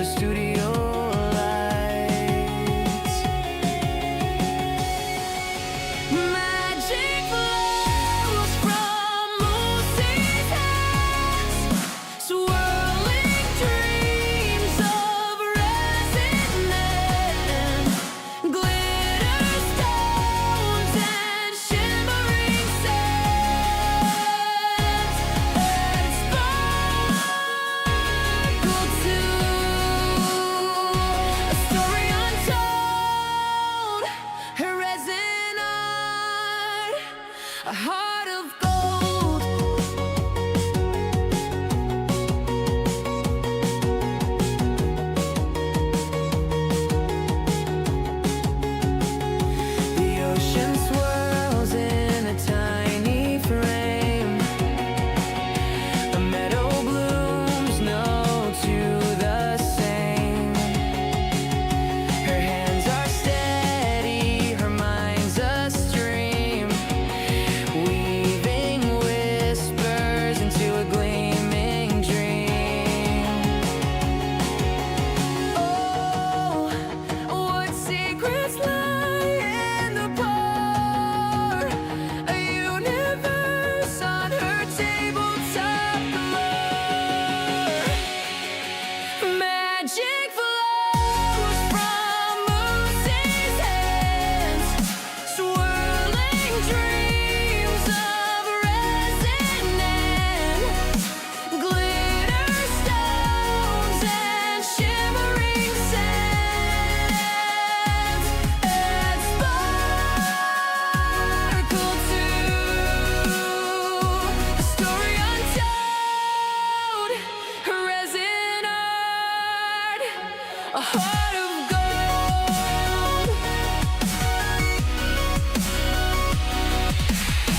the studio lights. Magic flows from Moose's hands, swirling dreams of resin and glitter stones and shimmering sands that sparkle too. A story untold, her Resinart, a heart of gold. The ocean swirls in a tiny frame. A meadow blooms no two the same. Her hands are steady, her mind's a stream, weaving whispers into a gleaming dream. Oh, what secrets lie in the pour? A universe on her tabletop floor. Magic flows from Moose's hands, swirling dreams of resin and glitter stones and shimmering sands that sparkle too. A story untold, her Resinart, a heart of gold.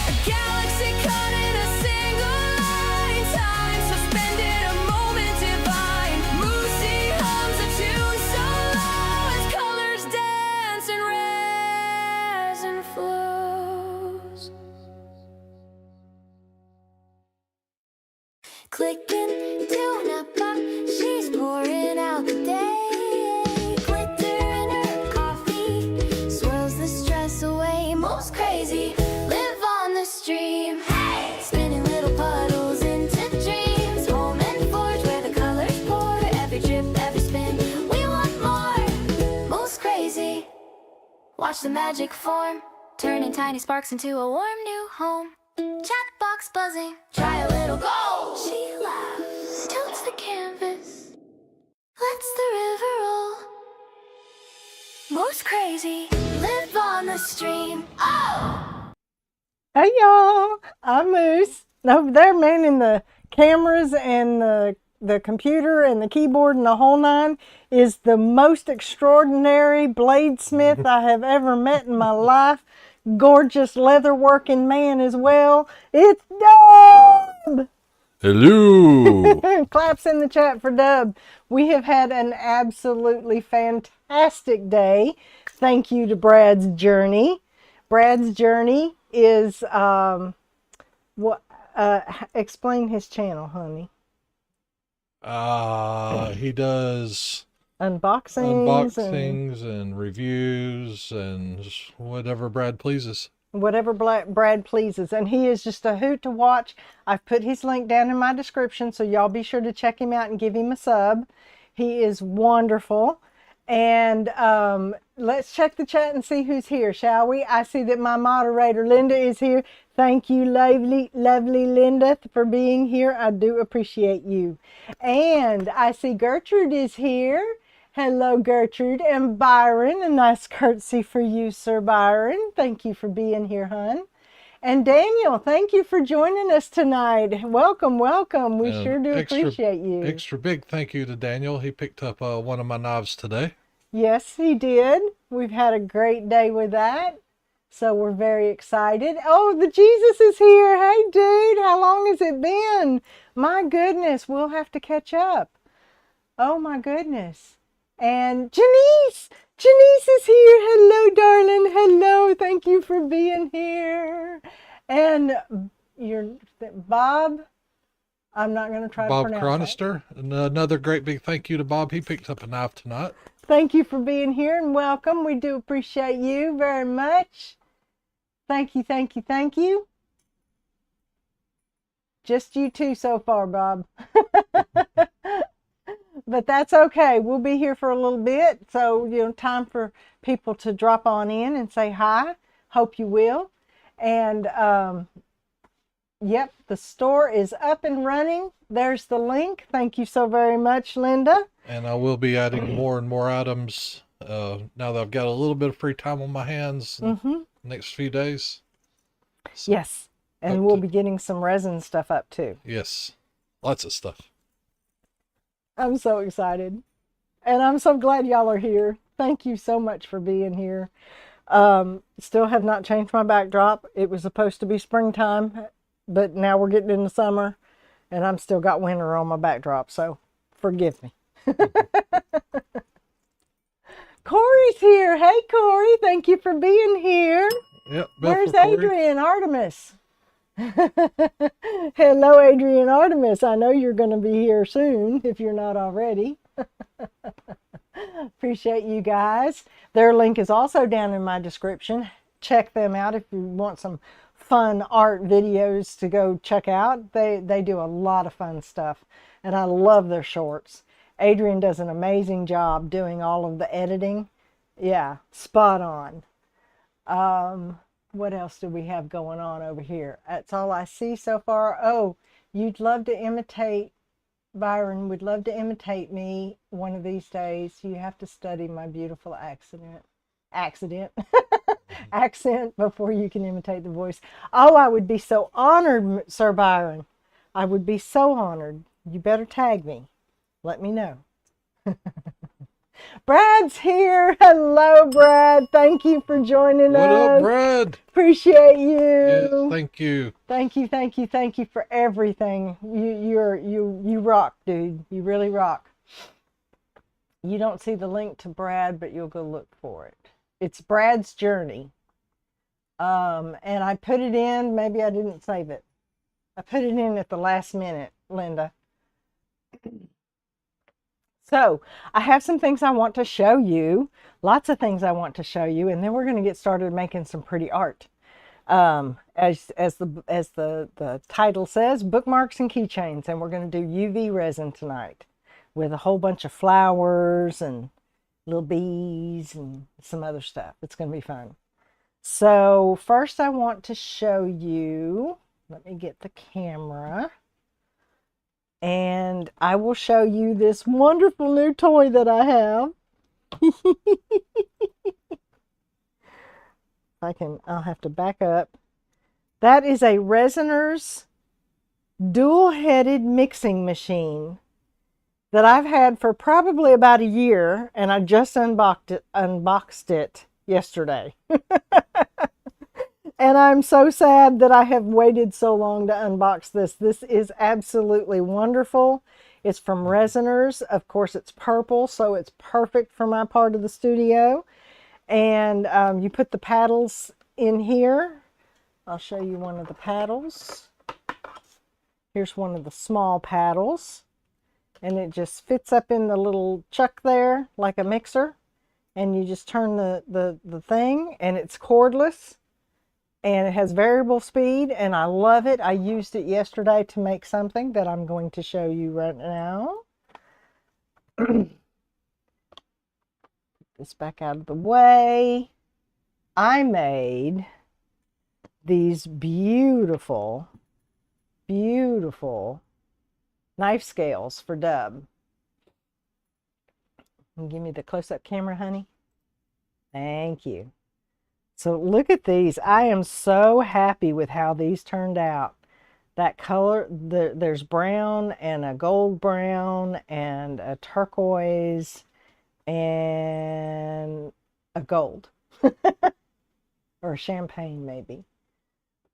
A galaxy caught in a single line, time suspended, a moment divine. Moosey hums a tune so low as colors dance and resin flows. Clicking, tune up, she's pouring out the day. Glitter in her coffee, swirls the stress away. MooseKrazy, live on the stream. Hey! Spinning little puddles into dreams. Home and forge where the colors pour. Every drip, every spin, we want more. MooseKrazy, watch the magic form, turning tiny sparks into a warm new home. Chat box buzzing, try a little gold. She laughs, tilts the canvas, lets the river roll. MooseKrazy, live on the stream. Oh! Hey y'all, I'm Moose. Over there manning the cameras and the computer and the keyboard and the whole nine is the most extraordinary bladesmith I have ever met in my life. Gorgeous leather working man as well. It's Dub! Hello. Claps in the chat for Dub. We have had an absolutely fantastic day. Thank you to Brad's Journey. Brad's Journey is explain his channel, honey. He does Unboxings and reviews and whatever Brad pleases. whatever Brad pleases, and he is just a hoot to watch. I've put his link down in my description, so y'all be sure to check him out and give him a sub. He is wonderful. And let's check the chat and see who's here, shall we? I see that my moderator Linda is here. Thank you, lovely Linda, for being here. I do appreciate you. And I see Gertrude is here. Hello, Gertrude. And Byron, a nice curtsy for you, Sir Byron. Thank you for being here, hun. And Daniel, thank you for joining us tonight. Welcome, welcome. We sure do appreciate you. Extra big thank you to Daniel. He picked up one of my knives today. Yes, he did. We've had a great day with that. So we're very excited. Oh, the Jesus is here. Hey, dude, how long has it been? My goodness, we'll have to catch up. Oh, my goodness. And Janice is here. Hello, darling. Hello. Thank you for being here. And Bob I'm not going to try to Bob pronounce it. Cronister. And another great big thank you to Bob. He picked up a knife tonight. Thank you for being here and welcome. We do appreciate you very much. Thank you, thank you, thank you. Just you two so far, Bob. But that's okay. We'll be here for a little bit. So, time for people to drop on in and say hi. Hope you will. And, yep, the store is up and running. There's the link. Thank you so very much, Linda. And I will be adding more and more items now that I've got a little bit of free time on my hands next few days. So, yes. And we'll be getting some resin stuff up too. Yes. Lots of stuff. I'm so excited. And I'm so glad y'all are here. Thank you so much for being here. Still have not changed my backdrop. It was supposed to be springtime, but now we're getting into summer and I'm still got winter on my backdrop. So forgive me. Corey's here. Hey, Corey. Thank you for being here. Yep. Where's Adrian Artemis? Hello, Adrian Artemis. I know you're going to be here soon if you're not already. Appreciate you guys. Their link is also down in my description. Check them out if you want some fun art videos to go check out. They do a lot of fun stuff, and I love their shorts. Adrian does an amazing job doing all of the editing. Yeah, spot on. What else do we have going on over here? That's all I see so far. Oh, you'd love to imitate, Byron would love to imitate me one of these days. You have to study my beautiful accent before you can imitate the voice. Oh, I would be so honored, Sir Byron. I would be so honored. You better tag me. Let me know. Brad's here. Hello, Brad. Thank you for joining us. What up, Brad? Appreciate you. Yes, thank you. Thank you, thank you, thank you for everything. You rock, dude. You really rock. You don't see the link to Brad, but you'll go look for it. It's Brad's Journey. And I put it in, maybe I didn't save it. I put it in at the last minute, Linda. So I have some things I want to show you, lots of things I want to show you, and then we're going to get started making some pretty art. As the title says, bookmarks and keychains, and we're going to do UV resin tonight with a whole bunch of flowers and little bees and some other stuff. It's going to be fun. So first I want to show you, let me get the camera. And I will show you this wonderful new toy that I have. I'll have to back up. That is a Resinar's dual-headed mixing machine that I've had for probably about a year, and I just unboxed it yesterday. And I'm so sad that I have waited so long to unbox this. This is absolutely wonderful. It's from Resinar's. Of course, it's purple, so it's perfect for my part of the studio. And you put the paddles in here. I'll show you one of the paddles. Here's one of the small paddles. And it just fits up in the little chuck there like a mixer. And you just turn the thing, and it's cordless. And it has variable speed, and I love it. I used it yesterday to make something that I'm going to show you right now. Put this back out of the way. I made these beautiful, beautiful knife scales for Dub. Give me the close-up camera, honey. Thank you. So look at these. I am so happy with how these turned out. That color, there's brown and a gold brown and a turquoise and a gold. Or a champagne maybe.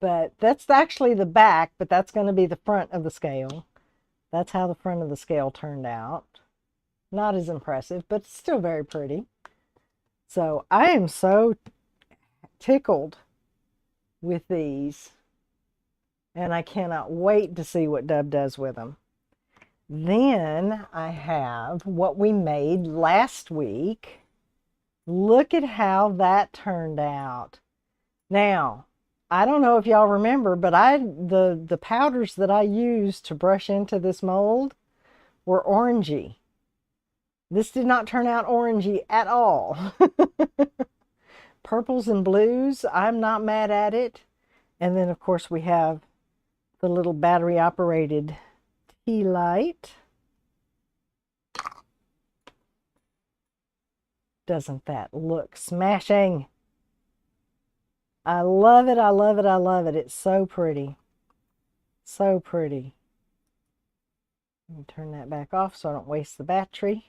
But that's actually the back, but that's going to be the front of the scale. That's how the front of the scale turned out. Not as impressive, but still very pretty. So I am so tickled with these, And I cannot wait to see what Dub does with them. Then I have what we made last week. Look at how that turned out. Now, I don't know if y'all remember, but the powders that I used to brush into this mold were orangey. This did not turn out orangey at all. Purples and blues, I'm not mad at it. And then, of course, we have the little battery-operated tea light. Doesn't that look smashing? I love it, I love it, I love it. It's so pretty. So pretty. Let me turn that back off so I don't waste the battery.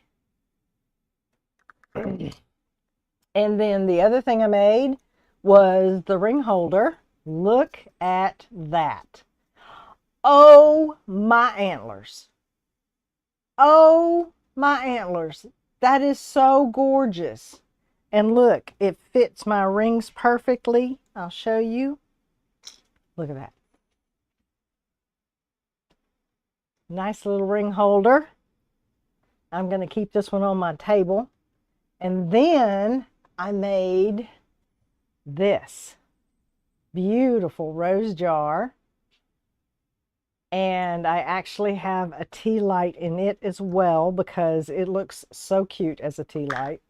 And then the other thing I made was the ring holder. Look at that. Oh, my antlers. Oh, my antlers. That is so gorgeous. And look, it fits my rings perfectly. I'll show you. Look at that. Nice little ring holder. I'm going to keep this one on my table. And then I made this beautiful rose jar. And I actually have a tea light in it as well because it looks so cute as a tea light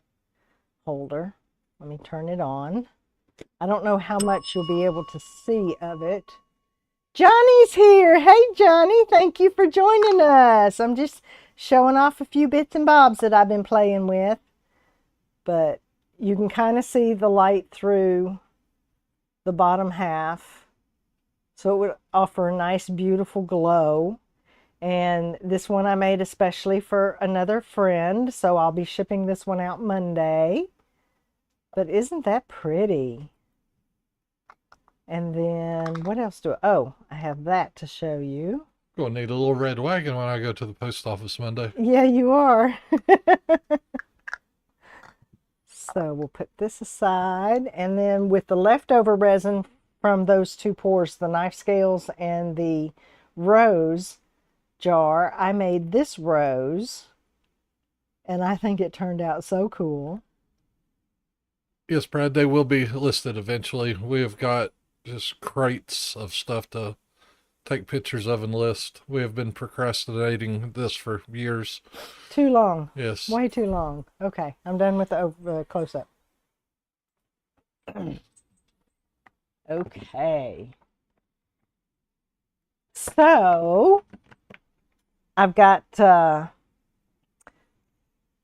holder. Let me turn it on. I don't know how much you'll be able to see of it. Johnny's here. Hey, Johnny. Thank you for joining us. I'm just showing off a few bits and bobs that I've been playing with. But you can kind of see the light through the bottom half. So it would offer a nice, beautiful glow. And this one I made especially for another friend. So I'll be shipping this one out Monday. But isn't that pretty? And then what else do I have that to show you. Gonna need a little red wagon when I go to the post office Monday. Yeah, you are. So we'll put this aside. And then with the leftover resin from those two pours, the knife scales and the rose jar, I made this rose. And I think it turned out so cool. Yes, Brad, they will be listed eventually. We have got just crates of stuff to take pictures of and list. We have been procrastinating this for years. Too long. Yes. Way too long. Okay, I'm done with the close-up. Okay. So, I've got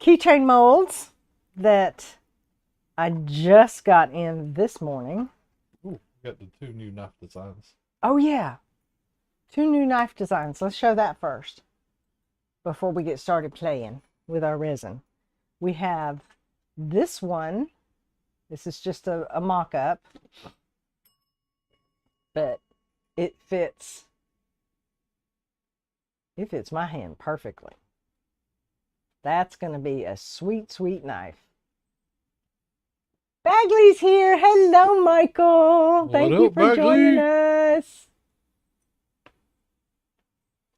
keychain molds that I just got in this morning. Ooh, got the 2 new knife designs. Oh, yeah. 2 new knife designs. Let's show that first before we get started playing with our resin. We have this one. This is just a mock-up, but it fits my hand perfectly. That's going to be a sweet, sweet knife. Bagley's here. Hello, Michael. Thank you for joining us.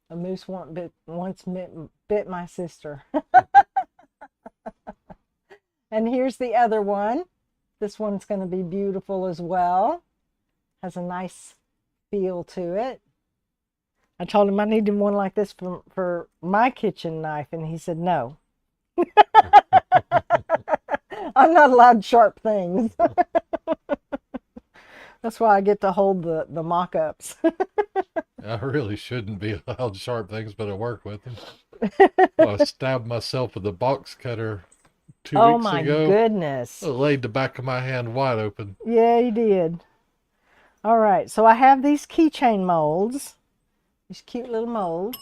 A moose once bit my sister. And here's the other one. This one's going to be beautiful as well. Has a nice feel to it. I told him I needed one like this for my kitchen knife, and he said no. I'm not allowed sharp things. That's why I get to hold the mock-ups. I really shouldn't be allowed sharp things, but I work with them. I stabbed myself with a box cutter 2 weeks ago. Oh my goodness. I laid the back of my hand wide open. Yeah, you did. All right, so I have these keychain molds. These cute little molds.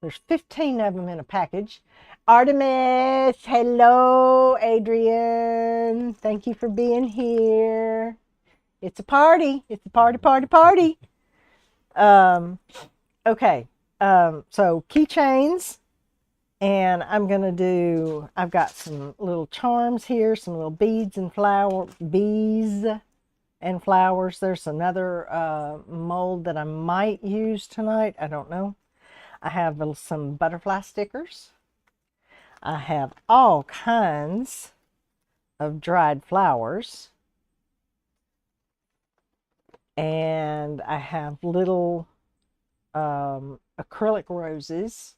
There's 15 of them in a package. Artemis, hello, Adrian. Thank you for being here. It's a party. It's a party, party, party. Okay, so keychains, and I've got some little charms here, some little beads and bees and flowers. There's another mold that I might use tonight. I don't know. I have some butterfly stickers. I have all kinds of dried flowers. And I have little acrylic roses.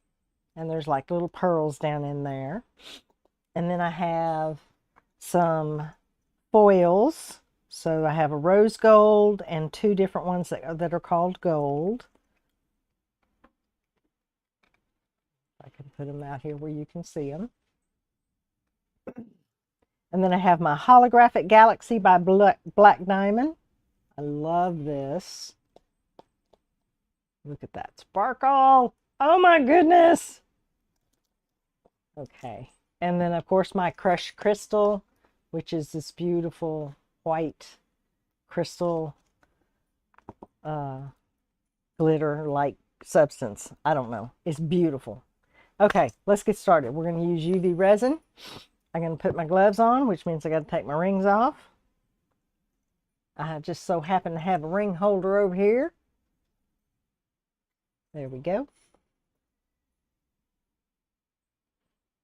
And there's like little pearls down in there. And then I have some foils. So I have a rose gold and two different ones that are called gold. I can put them out here where you can see them. And then I have my Holographic Galaxy by Black Diamond. I love this. Look at that sparkle. Oh my goodness. Okay. And then of course my crushed crystal, which is this beautiful white crystal glitter like substance. I don't know. It's beautiful. Okay, let's get started. We're going to use UV resin. I'm going to put my gloves on, which means I got to take my rings off. I just so happen to have a ring holder over here. There we go.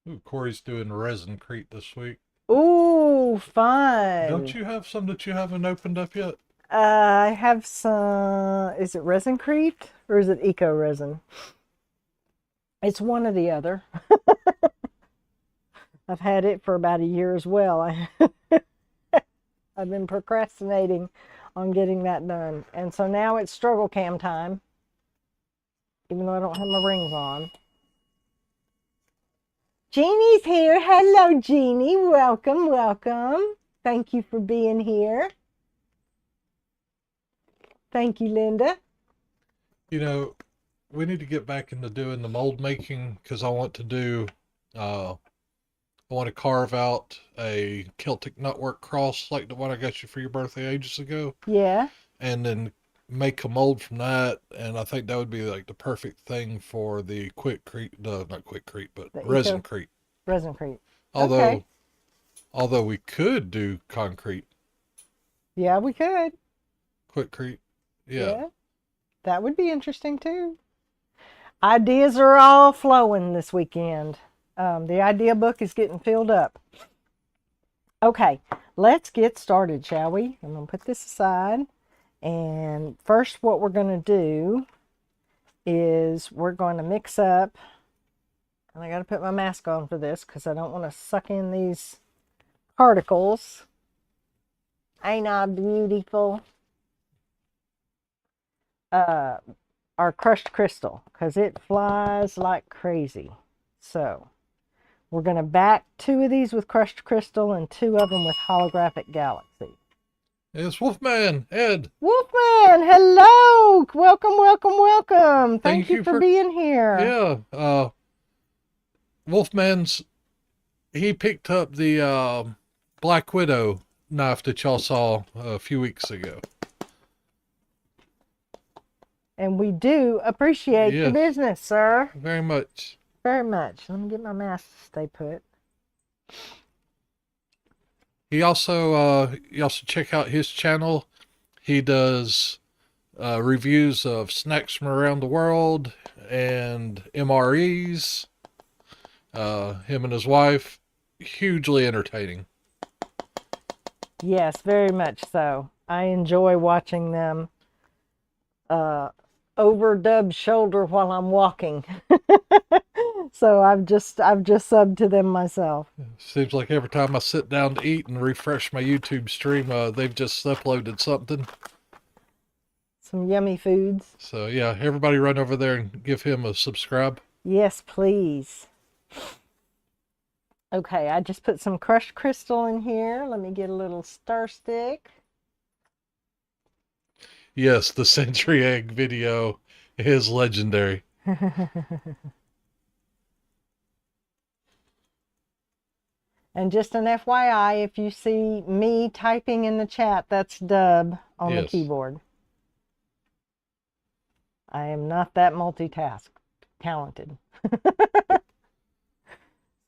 Ooh, Corey's doing Resinart this week. Ooh, fun. Don't you have some that you haven't opened up yet? I have some, is it Resinart or is it Eco Resin? It's one or the other. I've had it for about a year as well. I've been procrastinating on getting that done. And so now it's struggle cam time, even though I don't have my rings on. Jeannie's here. Hello, Jeannie. Welcome, welcome. Thank you for being here. Thank you, Linda. You know, we need to get back into doing the mold making because I want to do, I want to carve out a Celtic nutwork cross like the one I got you for your birthday ages ago. Yeah. And then make a mold from that. And I think that would be like the perfect thing for the Quickcrete, not Quickcrete, but Resinart. Resinart. Although we could do concrete. Yeah, we could. Quickcrete. Yeah. That would be interesting too. Ideas are all flowing this weekend. The idea book is getting filled up. Okay, let's get started, shall we? I'm going to put this aside. And first what we're going to do is we're going to mix up, and I got to put my mask on for this because I don't want to suck in these particles. Ain't I beautiful? Our crushed crystal, because it flies like crazy. So we're going to back 2 of these with crushed crystal and 2 of them with holographic galaxy. It's Wolfman, Ed. Wolfman, hello. Welcome, welcome, welcome. Thank you for being here. Yeah. Wolfman's, he picked up the Black Widow knife that y'all saw a few weeks ago. And we do appreciate the business, sir. Very much. Very much. Let me get my mask to stay put. He also, you also check out his channel. He does reviews of snacks from around the world and MREs. Him and his wife, hugely entertaining. Yes, very much so. I enjoy watching them overdub shoulder while I'm walking. So I've just subbed to them myself. Seems like every time I sit down to eat and refresh my YouTube stream, they've just uploaded something. Some yummy foods. So yeah, everybody run over there and give him a subscribe. Yes, please. Okay, I just put some crushed crystal in here. Let me get a little stir stick. Yes, the century egg video is legendary. And just an FYI, if you see me typing in the chat, that's Dub on the keyboard. I am not that talented.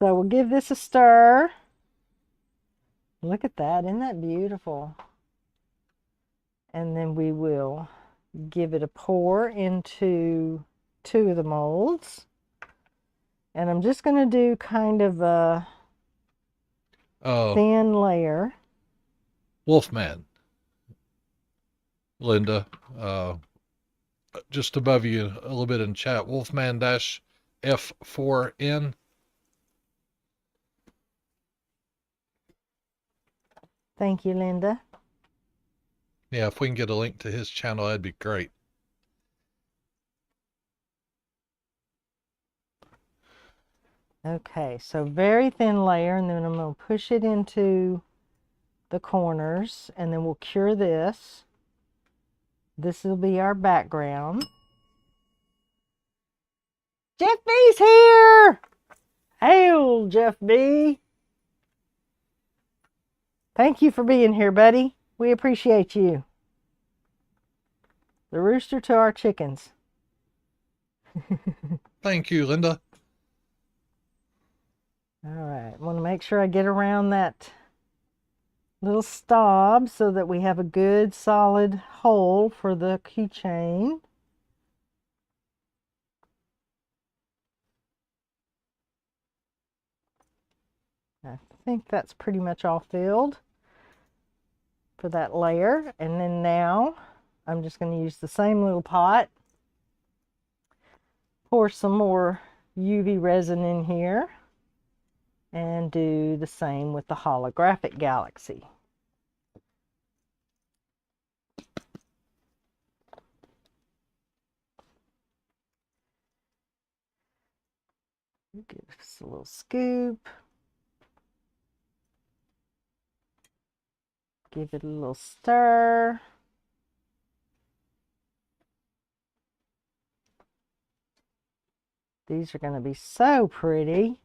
So we'll give this a stir. Look at that. Isn't that beautiful? And then we will give it a pour into 2 of the molds. And I'm just going to do kind of a thin layer. Wolfman, Linda, just above you a little bit in chat, Wolfman-F4N. Thank you, Linda. Yeah, if we can get a link to his channel, that'd be great. Okay, so very thin layer, and then I'm going to push it into the corners, and then we'll cure this. This will be our background. Jeff B's here! Hail, Jeff B! Thank you for being here, buddy. We appreciate you. The rooster to our chickens. Thank you, Linda. All right, I want to make sure I get around that little stop so that we have a good solid hole for the keychain. I think that's pretty much all filled for that layer. And then now I'm just going to use the same little pot, pour some more UV resin in here, and do the same with the holographic galaxy. Give us a little scoop. Give it a little stir. These are going to be so pretty.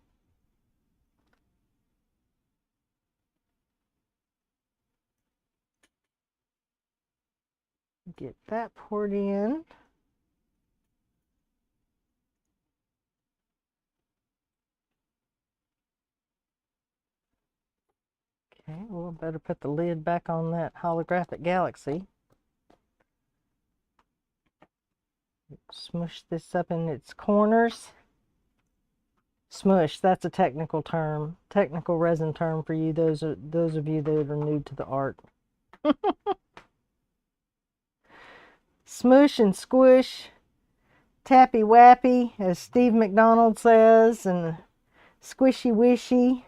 Get that poured in. Okay, we'll better put the lid back on that holographic galaxy. Smush this up in its corners. Smush, that's a technical term, technical resin term for you, those of you that are new to the art. Smush and squish, tappy wappy, as Steve McDonald says, and squishy wishy.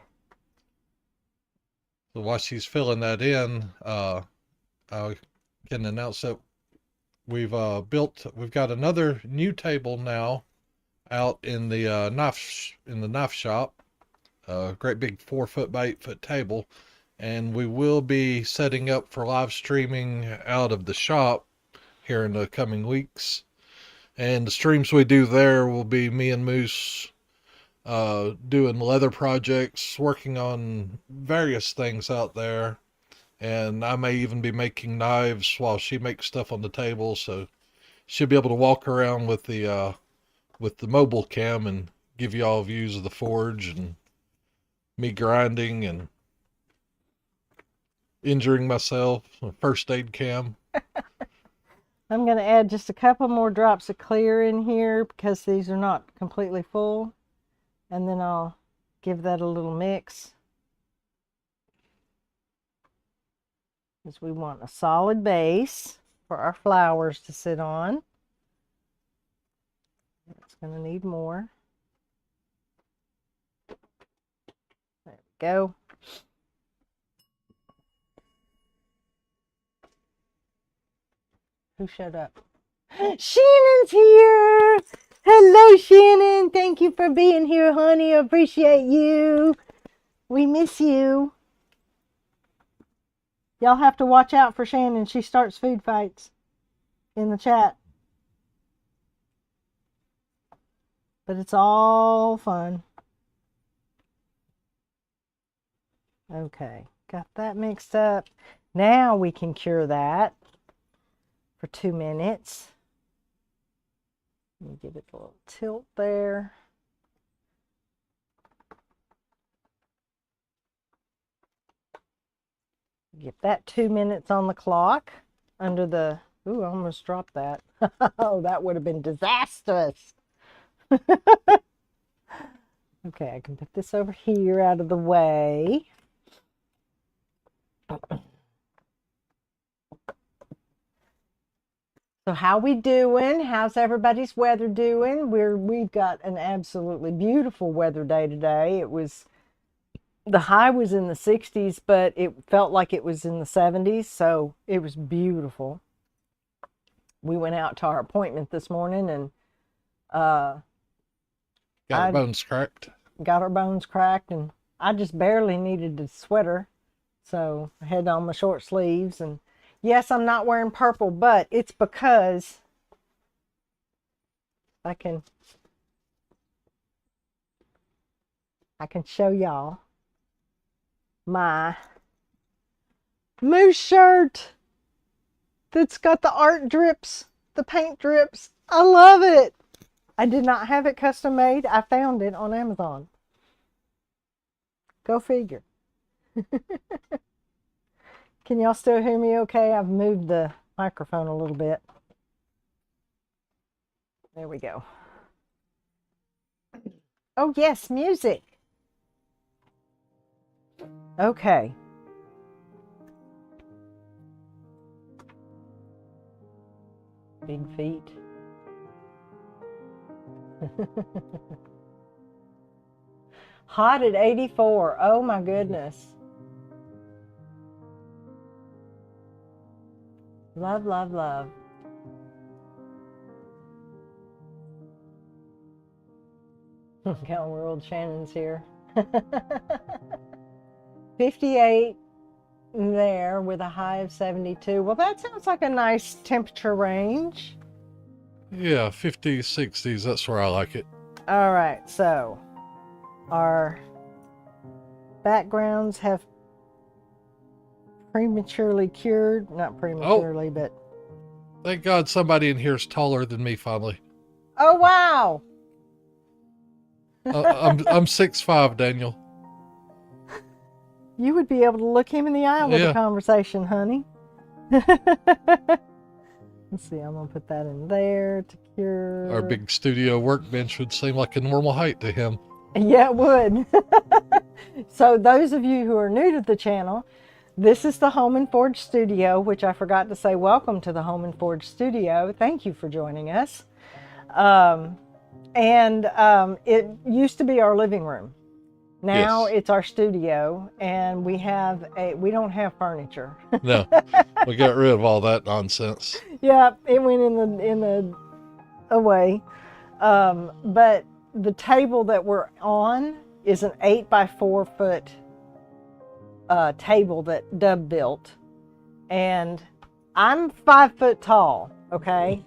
So while she's filling that in, I can announce that we've got another new table now out in the knife shop. Great big 4 foot by 8 foot table, and we will be setting up for live streaming out of the shop here in the coming weeks. And the streams we do there will be me and Moose doing leather projects, working on various things out there, and I may even be making knives while she makes stuff on the table, so she'll be able to walk around with the mobile cam and give you all views of the forge and me grinding and injuring myself, a first aid cam. I'm going to add just a couple more drops of clear in here because these are not completely full. And then I'll give that a little mix. Because we want a solid base for our flowers to sit on. It's going to need more. There we go. Who showed up? Shannon's here! Hello, Shannon. Thank you for being here, honey. I appreciate you. We miss you. Y'all have to watch out for Shannon. She starts food fights in the chat. But it's all fun. Okay, got that mixed up. Now we can cure that for 2 minutes. Let me give it a little tilt there. Get that 2 minutes on the clock. under the, ooh, I almost dropped that. Oh, that would have been disastrous. Okay, I can put this over here out of the way. So how we doing? How's everybody's weather doing? We've got an absolutely beautiful weather day today. The high was in the 60s, but it felt like it was in the 70s, so it was beautiful. We went out to our appointment this morning and Got our bones cracked. got our bones cracked, and I just barely needed a sweater, so I had on my short sleeves. And yes, I'm not wearing purple, but it's because I can show y'all my Moose shirt that's got the art drips, the paint drips. I love it. I did not have it custom made. I found it on Amazon. Go figure. Can y'all still hear me okay? I've moved the microphone a little bit. There we go. Oh yes, music. Okay. Big feet. Hot at 84. Oh my goodness. Love, love, love. Look how world Shannon's here. 58 there with a high of 72. Well, that sounds like a nice temperature range. Yeah, 50s, 60s. That's where I like it. All right, so our backgrounds have prematurely cured. Not prematurely, but... Thank God somebody in here is taller than me finally. Oh, wow! I'm 6'5", Daniel. You would be able to look him in the eye with a conversation, honey. Let's see, I'm going to put that in there to cure. Our big studio workbench would seem like a normal height to him. Yeah, it would. So those of you who are new to the channel, this is the Home and Forge Studio, which I forgot to say welcome to the Home and Forge Studio. Thank you for joining us. It used to be our living room. Now it's our studio, and we don't have furniture. No, we got rid of all that nonsense. Yeah, it went away. But the table that we're on is an 8x4 foot table that Dub built, and I'm 5 foot tall. Okay,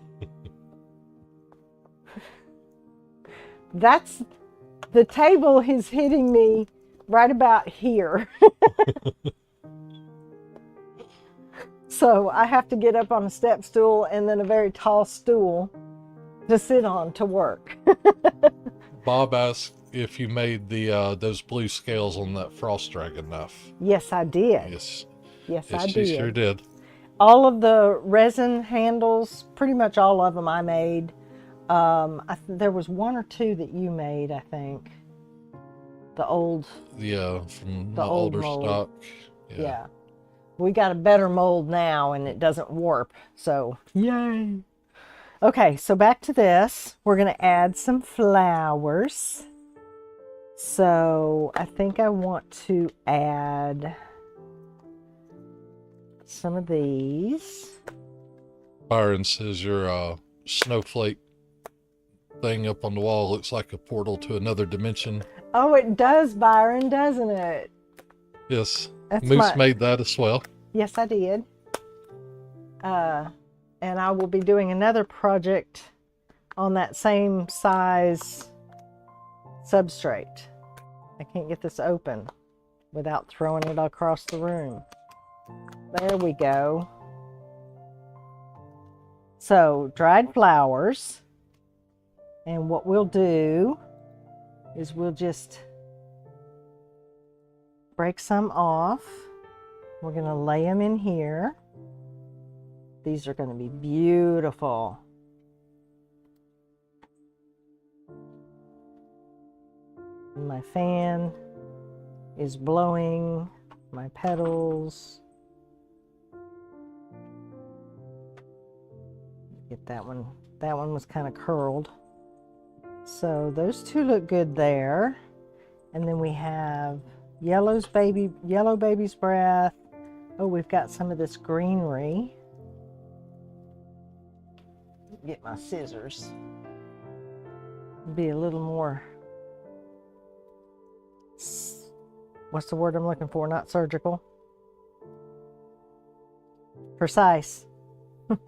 the table is hitting me right about here. So I have to get up on a step stool and then a very tall stool to sit on to work. Bob asked if you made the those blue scales on that frost dragon knife. Yes, I did. Yes, I did. She sure did. All of the resin handles, pretty much all of them I made. There was one or two that you made, I think. The old... Yeah, from the the old older mold. stock. Yeah. We got a better mold now, and it doesn't warp, so yay. Okay, so back to this. We're going to add some flowers. So I think I want to add some of these. Byron says your snowflake thing up on the wall looks like a portal to another dimension. Oh, it does, Byron, doesn't it? Yes. That's Moose made that as well. Yes, I did. And I will be doing another project on that same size substrate. I can't get this open without throwing it across the room. There we go. So, dried flowers. And what we'll do is we'll just break some off. We're going to lay them in here. These are going to be beautiful. My fan is blowing my petals. Get that one. That one was kind of curled. So those two look good there. And then we have yellow baby's breath. Oh, we've got some of this greenery. Get my scissors. Be a little more, what's the word I'm looking for? Not surgical. Precise. We'll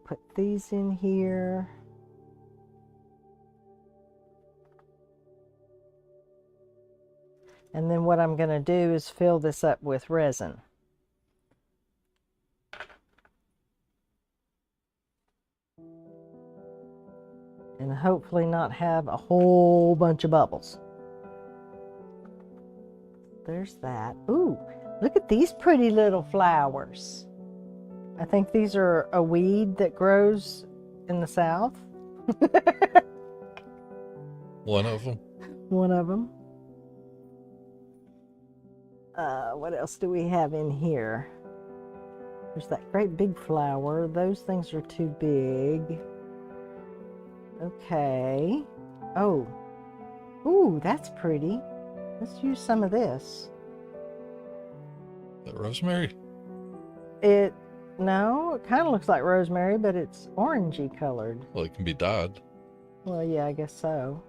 put these in here. And then what I'm going to do is fill this up with resin. And hopefully not have a whole bunch of bubbles. There's that. Ooh, look at these pretty little flowers. I think these are a weed that grows in the South. One of them. One of them. What else do we have in here? There's that great big flower. Those things are too big. Okay. Oh. Ooh, that's pretty. Let's use some of this. That rosemary? No, it kind of looks like rosemary, but it's orangey colored. Well, it can be dyed. Well, yeah, I guess so.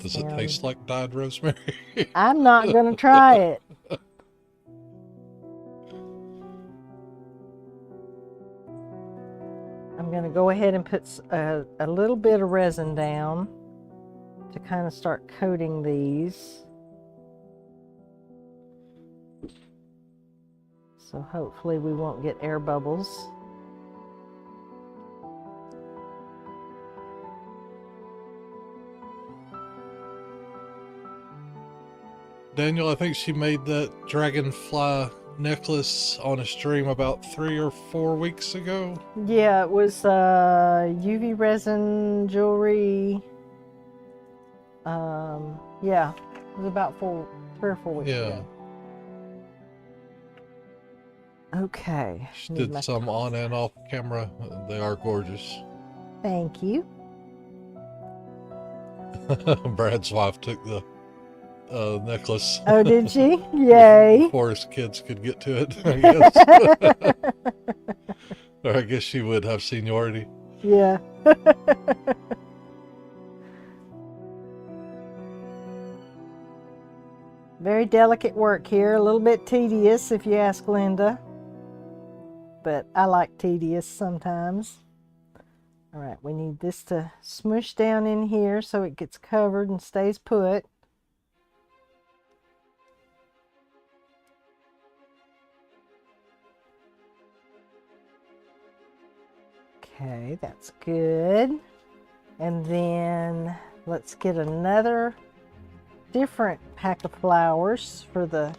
Does it taste like dyed rosemary? I'm not going to try it. I'm going to go ahead and put a little bit of resin down to kind of start coating these. So hopefully we won't get air bubbles. Daniel, I think she made that dragonfly necklace on a stream about 3 or 4 weeks ago. Yeah, it was UV resin jewelry. Yeah, it was about 3 or 4 weeks ago. Okay. She did some on and off camera. They are gorgeous. Thank you. Brad's wife took the necklace. Oh, did she? Yay. Before his kids could get to it, I guess. Or I guess she would have seniority. Yeah. Very delicate work here. A little bit tedious if you ask Linda. But I like tedious sometimes. All right, we need this to smush down in here so it gets covered and stays put. Okay, that's good. And then let's get another different pack of flowers for the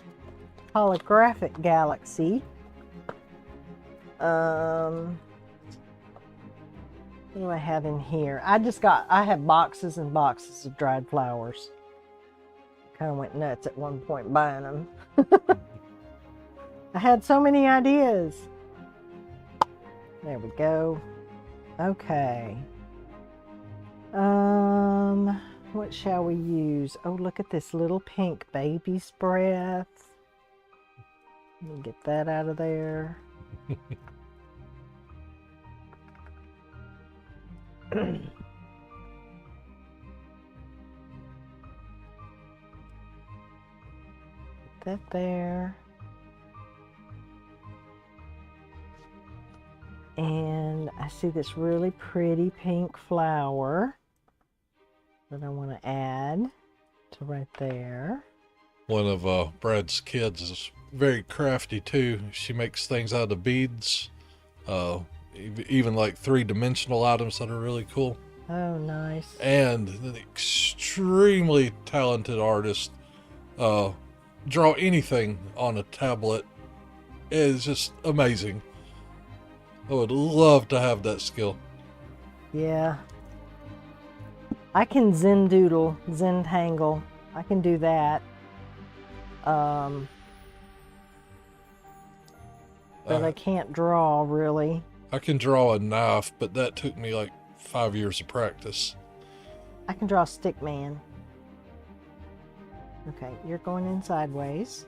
holographic galaxy. What do I have in here? I have boxes and boxes of dried flowers. Kind of went nuts at one point buying them. I had so many ideas. There we go. Okay. What shall we use? Oh, look at this little pink baby's breath. Let me get that out of there. Put that there. And I see this really pretty pink flower that I want to add to right there. One of Brad's kids is very crafty too. She makes things out of beads, even like 3-dimensional items that are really cool. Oh, nice. And an extremely talented artist. draw anything on a tablet is just amazing. I would love to have that skill. Yeah. I can Zentangle. I can do that. But I can't draw really. I can draw a knife, but that took me like 5 years of practice. I can draw Stickman. Okay, you're going in sideways.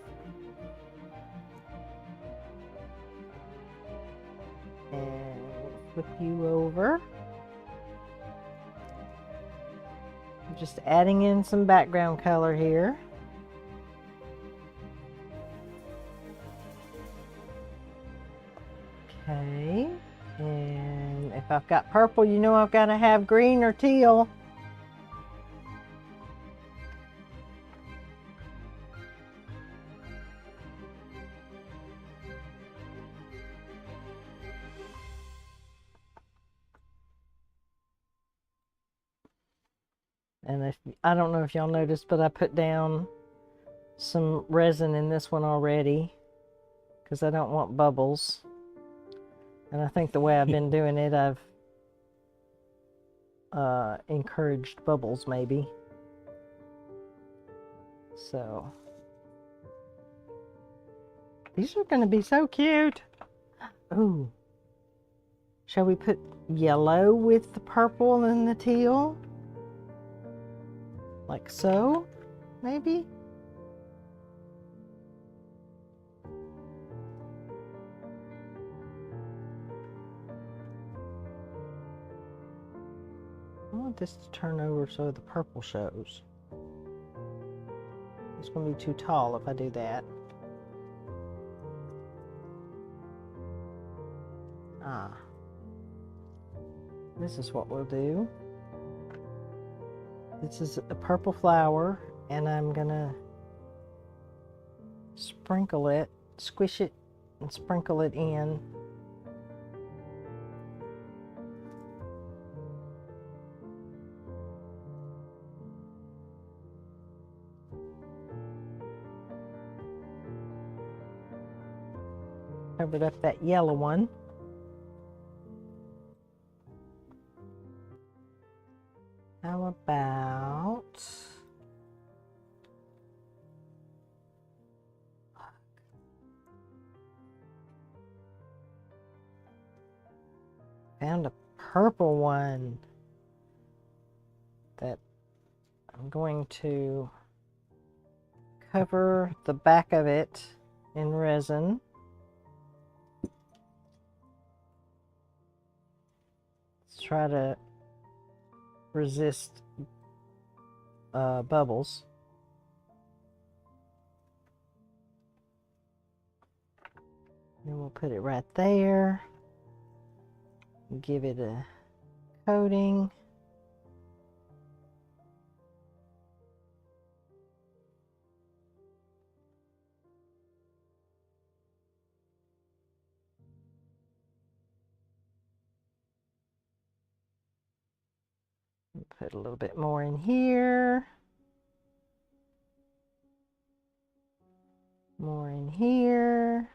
And flip you over. I'm just adding in some background color here. Okay, and if I've got purple, you know I've got to have green or teal. And if, I don't know if y'all noticed, but I put down some resin in this one already because I don't want bubbles. And I think the way I've been doing it, I've encouraged bubbles maybe. So these are going to be so cute. Ooh. Shall we put yellow with the purple and the teal? Like so, maybe? I want this to turn over so the purple shows. It's going to be too tall if I do that. Ah. This is what we'll do. This is a purple flower, and I'm gonna sprinkle it, squish it, and sprinkle it in. Covered up that yellow one. How about found a purple one that I'm going to cover the back of it in resin. Let's try to resist bubbles. Then we'll put it right there. Give it a coating. Put a little bit more in here. More in here.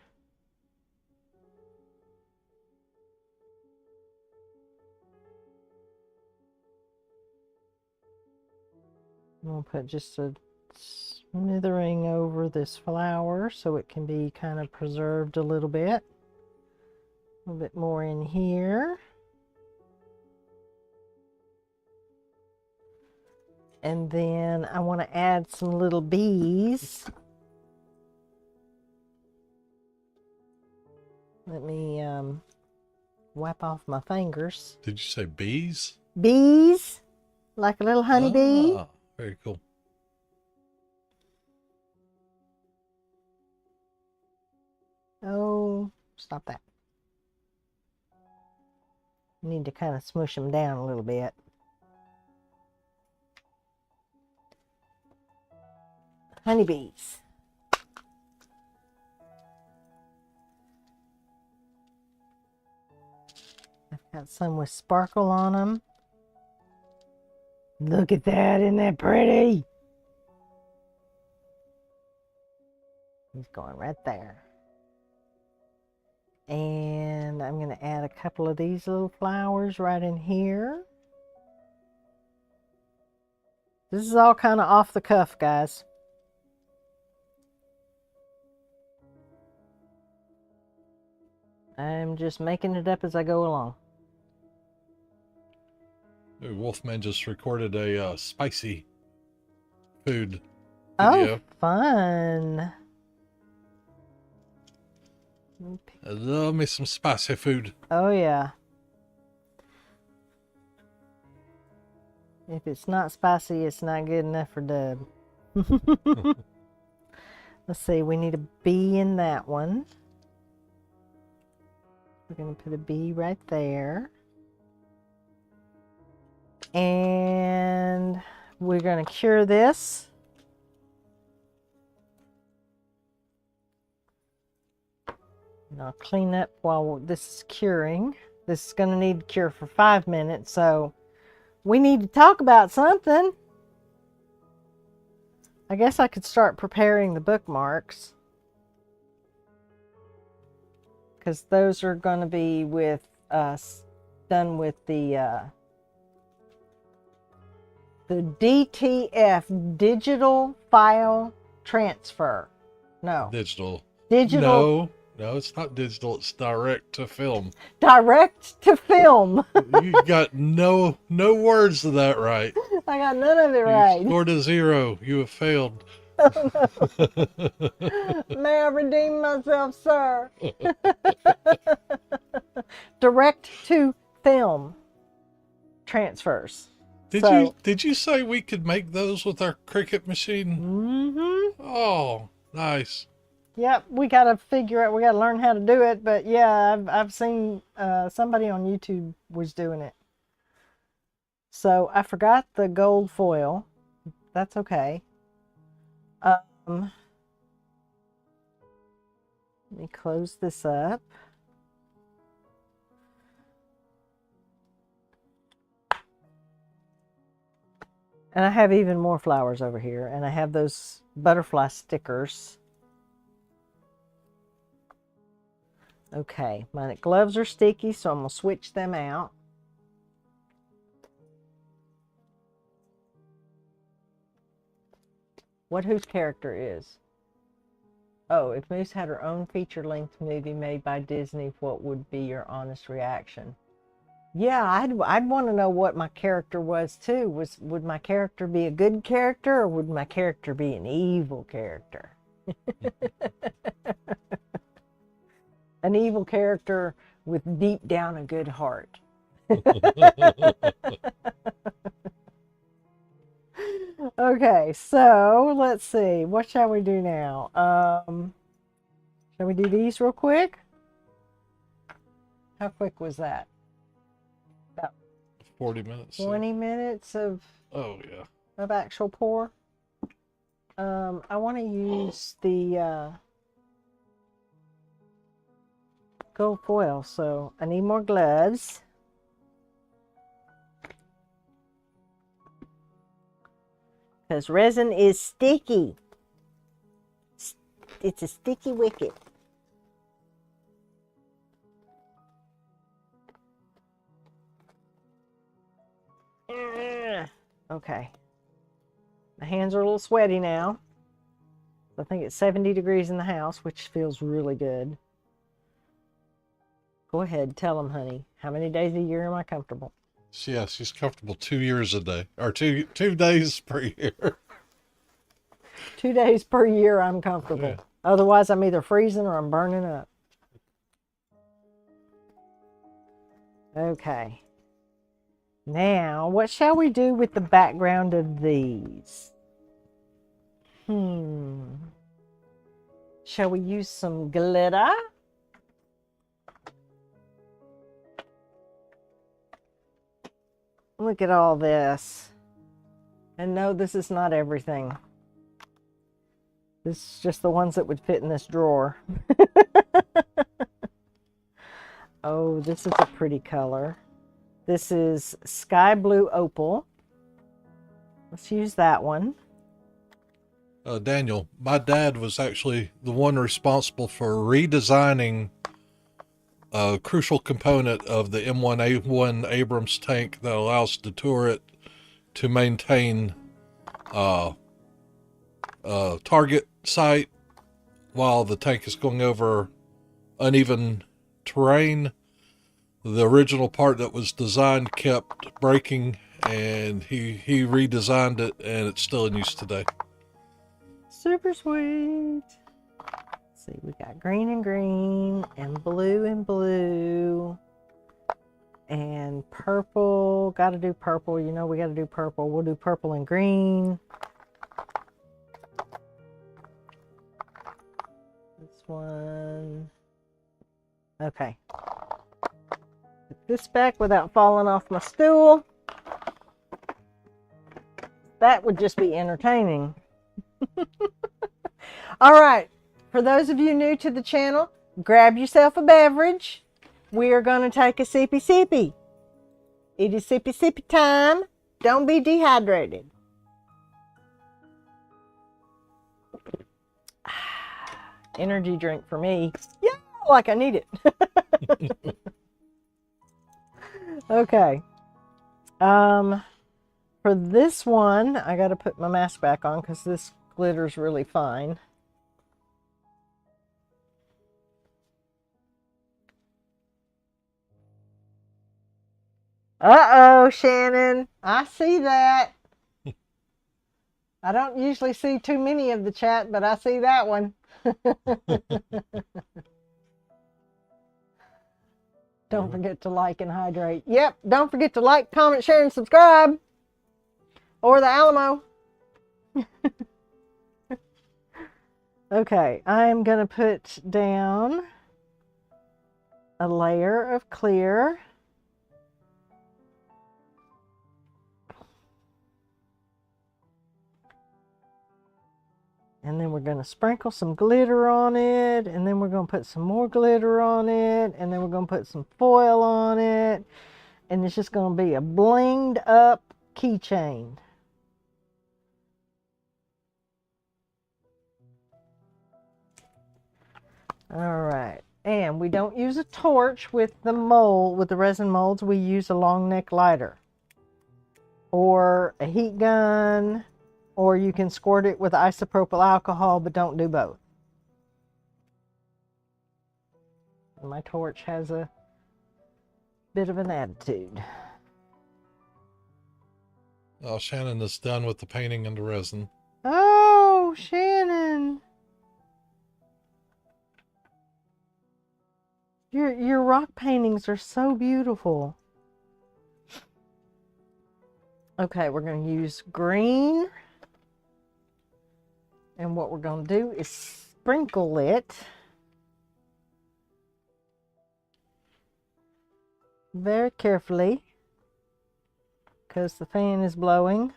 We'll put just a smithering over this flower so it can be kind of preserved a little bit. A little bit more in here. And then I want to add some little bees. Let me wipe off my fingers. Did you say bees? Bees, like a little honeybee. Ah, very cool. Oh, stop that. Need to kind of smush them down a little bit. Honeybees. I've got some with sparkle on them. Look at that, isn't that pretty? He's going right there. And I'm going to add a couple of these little flowers right in here. This is all kind of off the cuff, guys. I'm just making it up as I go along. Ooh, Wolfman just recorded a spicy food Oh, video. fun. I love me some spicy food. Oh, yeah. If it's not spicy, it's not good enough for Dub. Let's see, we need a bee in that one. We're going to put a bee right there. And we're going to cure this. And I'll clean up while this is curing. This is going to need to cure for 5 minutes, so we need to talk about something. I guess I could start preparing the bookmarks, because those are going to be with done with the DTF, digital file transfer. No. Digital. Digital. No, it's not digital. It's direct to film. Direct to film. You got no words to that right. I got none of it right. You scored a 0. You have failed. May I redeem myself, sir? Direct to film transfers. Did you say we could make those with our Cricut machine? Mm-hmm. Oh, nice. Yep, we got to figure out, we got to learn how to do it, but yeah, I've seen somebody on YouTube was doing it. So I forgot the gold foil. That's okay. Let me close this up. And I have even more flowers over here, and I have those butterfly stickers. Okay, my gloves are sticky, so I'm going to switch them out. Whose character is? Oh, if Moose had her own feature-length movie made by Disney, what would be your honest reaction? Yeah, I'd want to know what my character was too. Would my character be a good character, or would my character be an evil character? An evil character with deep down a good heart. Okay, so let's see. What shall we do now? Shall we do these real quick? How quick was that? About 40 minutes. 20 minutes of actual pour. I want to use the gold foil, so I need more gloves. Because resin is sticky. It's a sticky wicket. Okay. My hands are a little sweaty now. I think it's 70 degrees in the house, which feels really good. Go ahead, tell them, honey. How many days a year am I comfortable? Yeah, she's comfortable 2 years a day, or two days per year. 2 days per year I'm comfortable. Yeah. Otherwise, I'm either freezing or I'm burning up. Okay. Now, what shall we do with the background of these? Shall we use some glitter? Look at all this. And no, this is not everything. This is just the ones that would fit in this drawer. Oh, this is a pretty color. This is sky blue opal. Let's use that one. Daniel, my dad was actually the one responsible for redesigning a crucial component of the M1A1 Abrams tank that allows the turret to maintain target sight while the tank is going over uneven terrain. The original part that was designed kept breaking, and he redesigned it, and it's still in use today. Super sweet. Let's see, we got green and green, and blue, and purple. Got to do purple. You know we got to do purple. We'll do purple and green. This one. Okay. Put this back without falling off my stool. That would just be entertaining. All right. For those of you new to the channel, grab yourself a beverage. We are going to take a sippy sippy. It is sippy sippy time. Don't be dehydrated. Energy drink for me. Yeah, like I need it. Okay. For this one, I got to put my mask back on because this glitter's really fine. Uh-oh, Shannon. I see that. I don't usually see too many of the chat, but I see that one. Don't forget to like and hydrate. Yep, don't forget to like, comment, share, and subscribe. Or the Alamo. Okay, I'm going to put down a layer of clear. And then we're going to sprinkle some glitter on it. And then we're going to put some more glitter on it. And then we're going to put some foil on it. And it's just going to be a blinged up keychain. All right. And we don't use a torch with the mold, with the resin molds. We use a long neck lighter. Or a heat gun. Or you can squirt it with isopropyl alcohol, but don't do both. My torch has a bit of an attitude. Oh, Shannon is done with the painting and the resin. Oh, Shannon. Your rock paintings are so beautiful. Okay, we're going to use green. And what we're going to do is sprinkle it very carefully because the fan is blowing.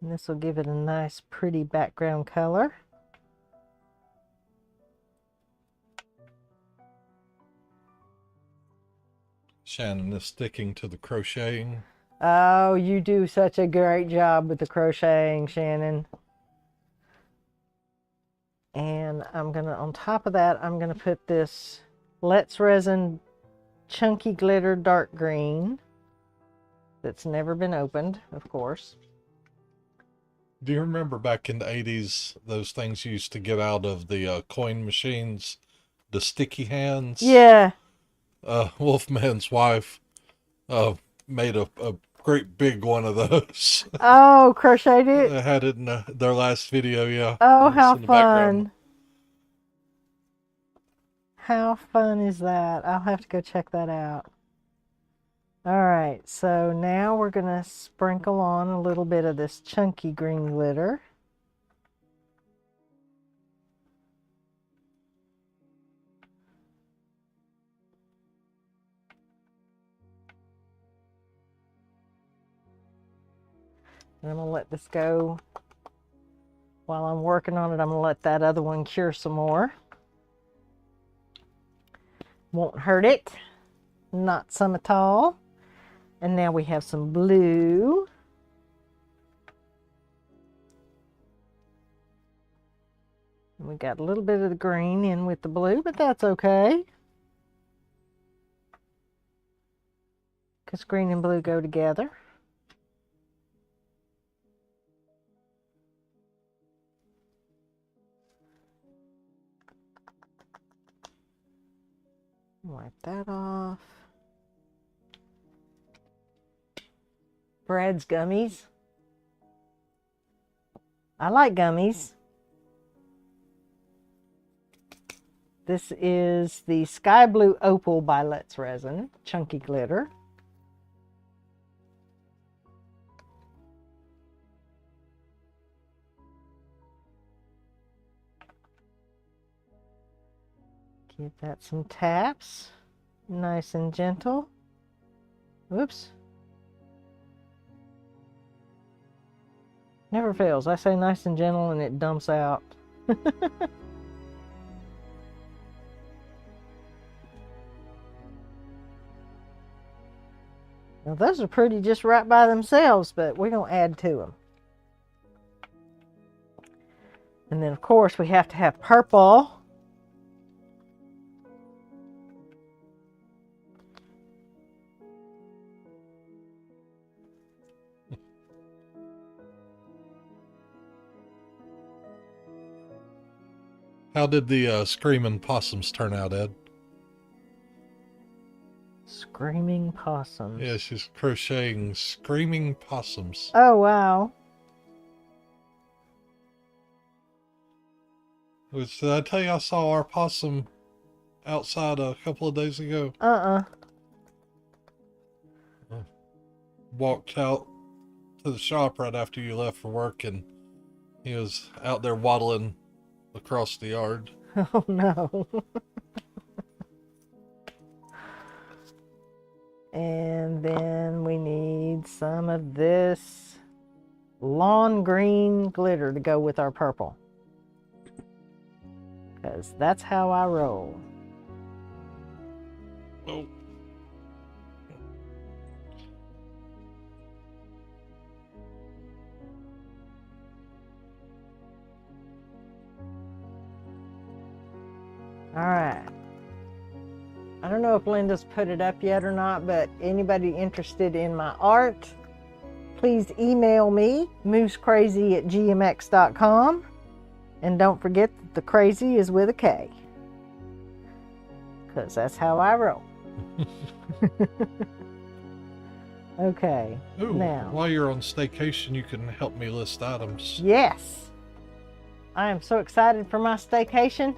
And this will give it a nice pretty background color. Shannon is sticking to the crocheting. Oh, you do such a great job with the crocheting, Shannon. And I'm going to, on top of that, I'm going to put this Let's Resin Chunky Glitter Dark Green that's never been opened, of course. Do you remember back in the 80s, those things you used to get out of the coin machines? The sticky hands? Yeah. Wolfman's wife made a great big one of those. Oh, crocheted it? They had it in their last video, yeah. Oh, It's how in the background. fun. How fun is that? I'll have to go check that out. All right, so now we're going to sprinkle on a little bit of this chunky green glitter. And I'm going to let this go. While I'm working on it, I'm going to let that other one cure some more. Won't hurt it. not some at all. And now we have some blue. And we got a little bit of the green in with the blue, but that's okay. Because green and blue go together. Wipe that off. Brad's gummies. I like gummies. This is the Sky Blue Opal by Let's Resin, chunky glitter. Give that some taps, nice and gentle. Oops. Never fails. I say nice and gentle and it dumps out. Now those are pretty just right by themselves, but we're going to add to them. And then of course we have to have purple. How did the screaming possums turn out, Ed? Screaming possums. Yeah, she's crocheting screaming possums. Oh, wow. Which, did I tell you I saw our possum outside a couple of days ago? Walked out to the shop right after you left for work, and he was out there waddling across the yard. Oh, no. And then we need some of this lawn green glitter to go with our purple. Because that's how I roll. Oh. All right. I don't know if Linda's put it up yet or not, but anybody interested in my art, please email me, MooseKrazy@gmx.com. And don't forget that the crazy is with a K. Because that's how I roll. Okay. Ooh, now, while you're on staycation, you can help me list items. yes. I am so excited for my staycation.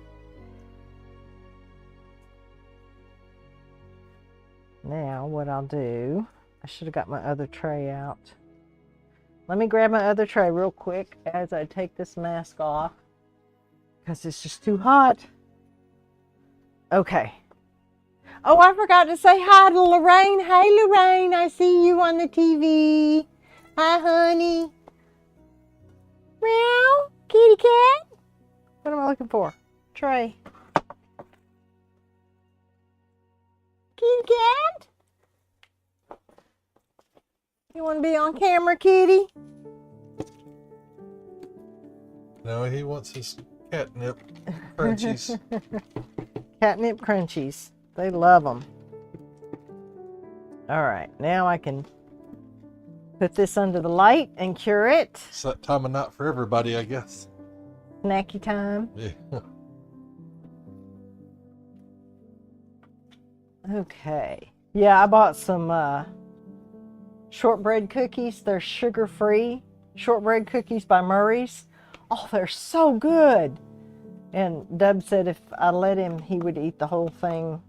Now, what I'll do, I should have got my other tray out. Let me grab my other tray real quick as I take this mask off, because it's just too hot. Okay. Oh, I forgot to say hi to Lorraine. Hey, Lorraine, I see you on the TV. Hi, honey. Meow, kitty cat. What am I looking for? Tray. Kitty cat? You want to be on camera, kitty? No, he wants his catnip crunchies. Catnip crunchies. They love them. All right, now I can put this under the light and cure it. It's that time of night for everybody, I guess. Snacky time. Yeah. Okay. Yeah, I bought some shortbread cookies. They're sugar-free shortbread cookies by Murray's. Oh, they're so good. And Dub said if I let him, he would eat the whole thing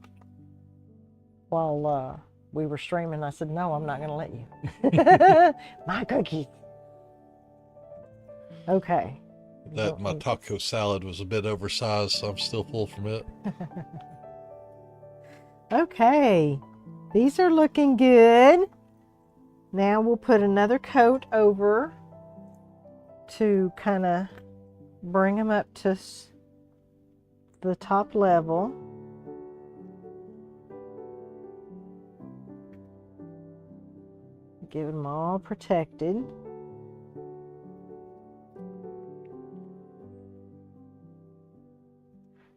while we were streaming. I said, no, I'm not going to let you. My cookies. Okay. My taco salad was a bit oversized, so I'm still full from it. Okay, these are looking good. Now we'll put another coat over to kind of bring them up to the top level. get them all protected.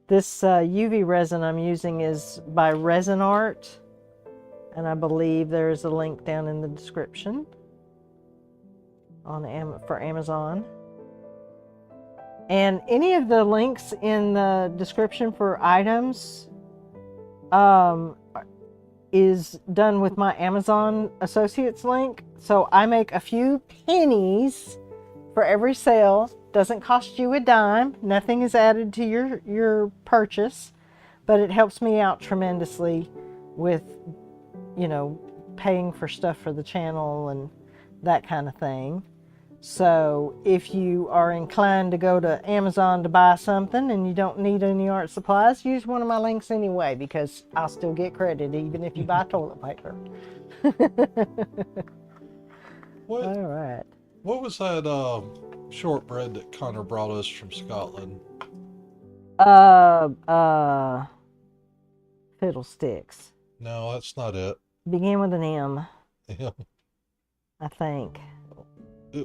This UV resin I'm using is by Resinart, and I believe there's a link down in the description for Amazon. And any of the links in the description for items is done with my Amazon Associates link. So I make a few pennies for every sale. Doesn't cost you a dime. Nothing is added to your purchase, but it helps me out tremendously with, you know, paying for stuff for the channel and that kind of thing. So if you are inclined to go to Amazon to buy something and you don't need any art supplies, use one of my links anyway, because I'll still get credit even if you buy toilet paper. What? All right. What was that shortbread that Connor brought us from Scotland? Fiddlesticks. No, that's not it. Began with an M, Yeah. I think.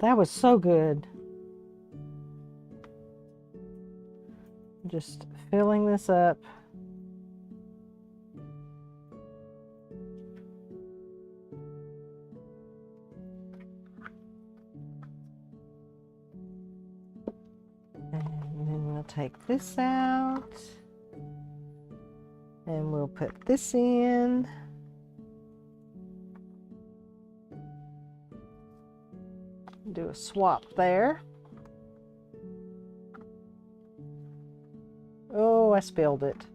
That was so good. Just filling this up. And then we'll take this out. And we'll put this in. Do a swap there. Oh, I spilled it.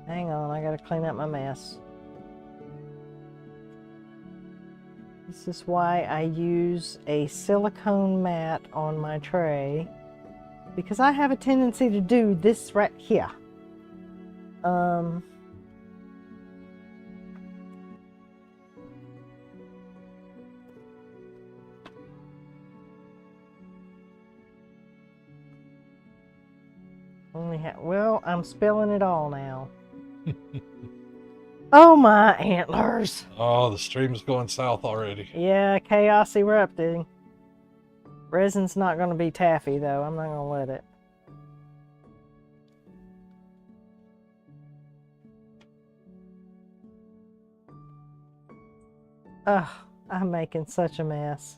Hang on, I gotta clean up my mess. This is why I use a silicone mat on my tray, because I have a tendency to do this right here. Well, I'm spilling it all now. Oh, my antlers. Oh, the stream's going south already. Yeah, chaos erupting. Resin's not going to be taffy, though. I'm not going to let it. Ugh, I'm making such a mess.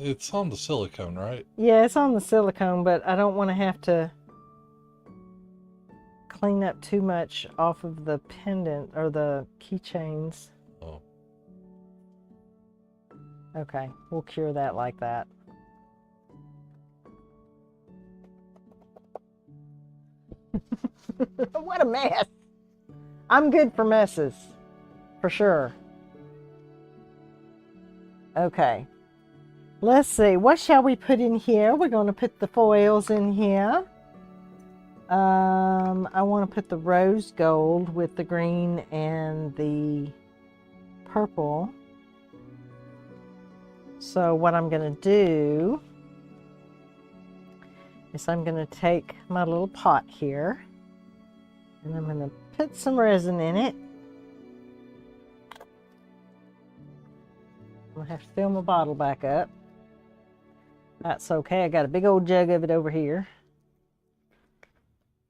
It's on the silicone, right? Yeah, it's on the silicone, but I don't want to have to clean up too much off of the pendant or the keychains. Oh. Okay, we'll cure that like that. What a mess. I'm good for messes, for sure. Okay. Let's see, what shall we put in here? We're going to put the foils in here. I want to put the rose gold with the green and the purple. So what I'm going to do is I'm going to take my little pot here and I'm going to put some resin in it. I'm going to have to fill my bottle back up. That's okay. I got a big old jug of it over here.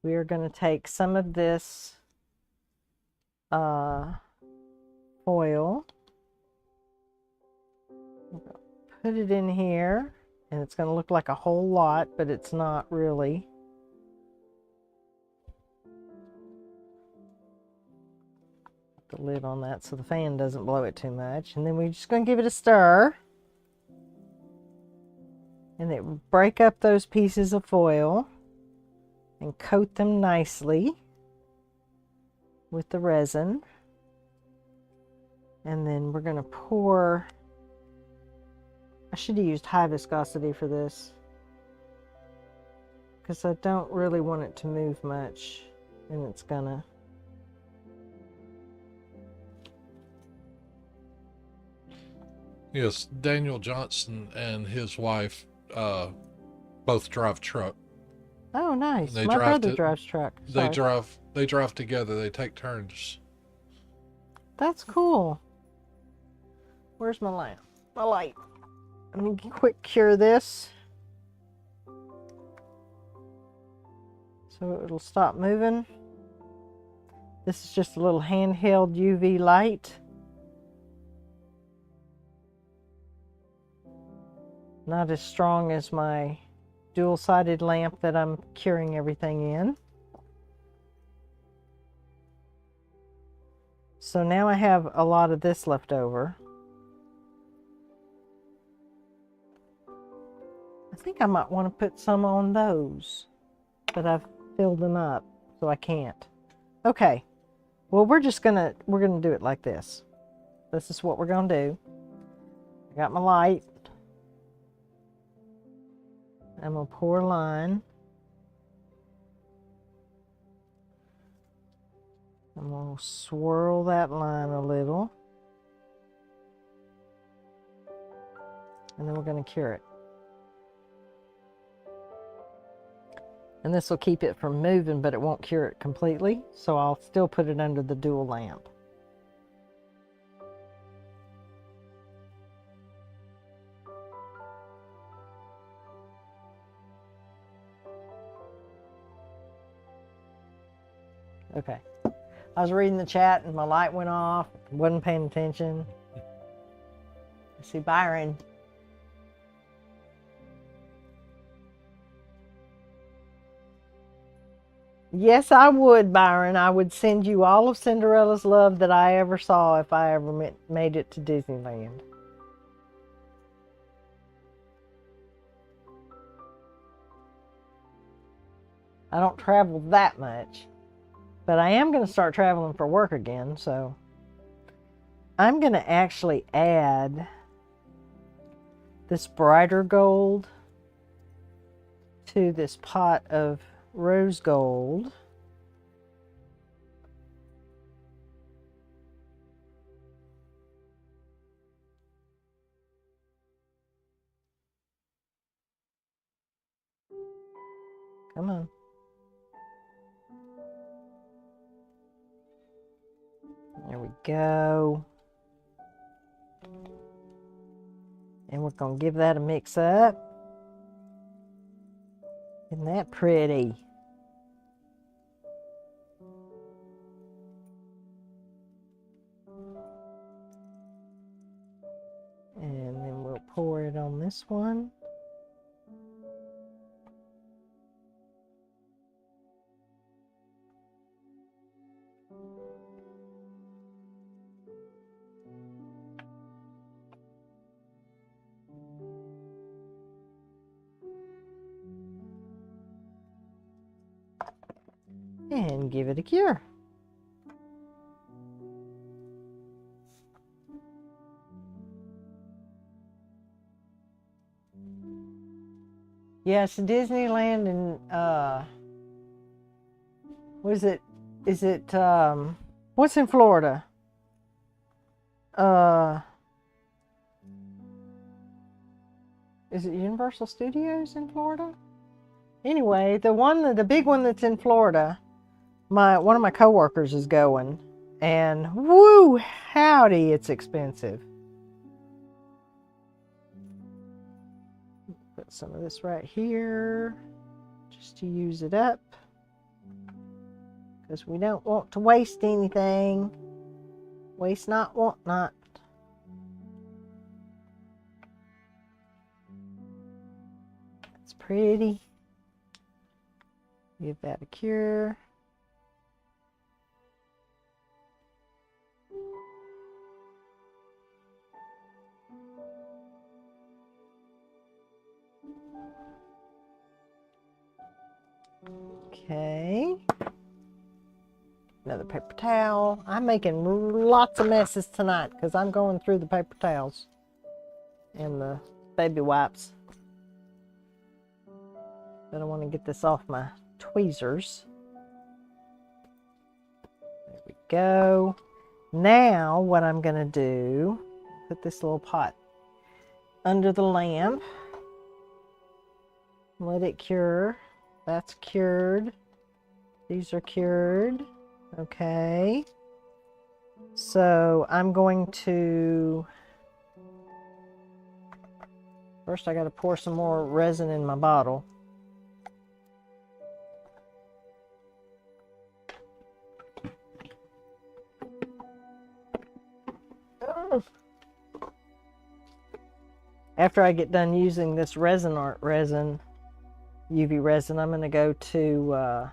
We are going to take some of this foil, put it in here, and it's going to look like a whole lot, but it's not really. Put the lid on that so the fan doesn't blow it too much, and then we're just going to give it a stir. And it will break up those pieces of foil and coat them nicely with the resin. And then we're going to pour, I should have used high viscosity for this, because I don't really want it to move much, and it's gonna. Yes, Daniel Johnson and his wife both drive truck. Oh, nice. They My drive brother drives truck. They Sorry. drive together. They take turns. That's cool. Where's my lamp? My light. Let me quick cure this. So it'll stop moving. This is just a little handheld UV light. Not as strong as my dual-sided lamp that I'm curing everything in. So now I have a lot of this left over. I think I might want to put some on those, but I've filled them up, so I can't. Okay, well we're gonna do it like this. This is what we're gonna do. I got my light. I'm gonna pour a line. I'm gonna swirl that line a little, and then we're gonna cure it. And this will keep it from moving, but it won't cure it completely. So I'll still put it under the dual lamp. Okay. I was reading the chat and my light went off. Wasn't paying attention. I see Byron. Yes, I would, Byron. I would send you all of Cinderella's love that I ever saw if I ever made it to Disneyland. I don't travel that much, but I am going to start traveling for work again, so I'm going to actually add this brighter gold to this pot of rose gold. Come on. There we go. And we're going to give that a mix up. Isn't that pretty? And then we'll pour it on this one. And give it a cure. Yes, Disneyland and what is it? Is it what's in Florida? Is it Universal Studios in Florida? Anyway, the big one that's in Florida, one of my coworkers is going, and woo, howdy, it's expensive. Put some of this right here, just to use it up, because we don't want to waste anything. Waste not, want not. That's pretty. Give that a cure. Okay. Another paper towel. I'm making lots of messes tonight because I'm going through the paper towels and the baby wipes. But I want to get this off my tweezers. There we go. Now what I'm going to do, put this little pot under the lamp. Let it cure. That's cured. These are cured. Okay. So I'm going to First, I got to pour some more resin in my bottle. After I get done using this Resinart resin, UV resin, I'm going to go to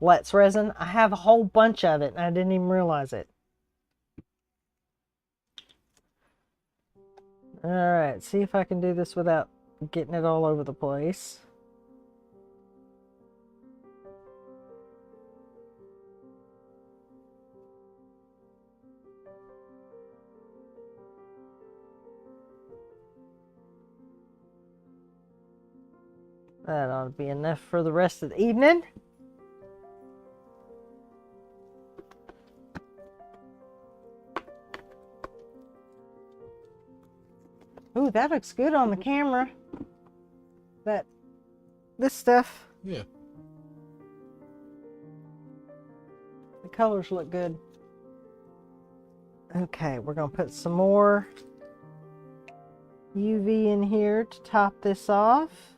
Let's Resin. I have a whole bunch of it and I didn't even realize it. Alright, see if I can do this without getting it all over the place. That ought to be enough for the rest of the evening. Ooh, that looks good on the camera. This stuff. Yeah. The colors look good. Okay, we're going to put some more UV in here to top this off.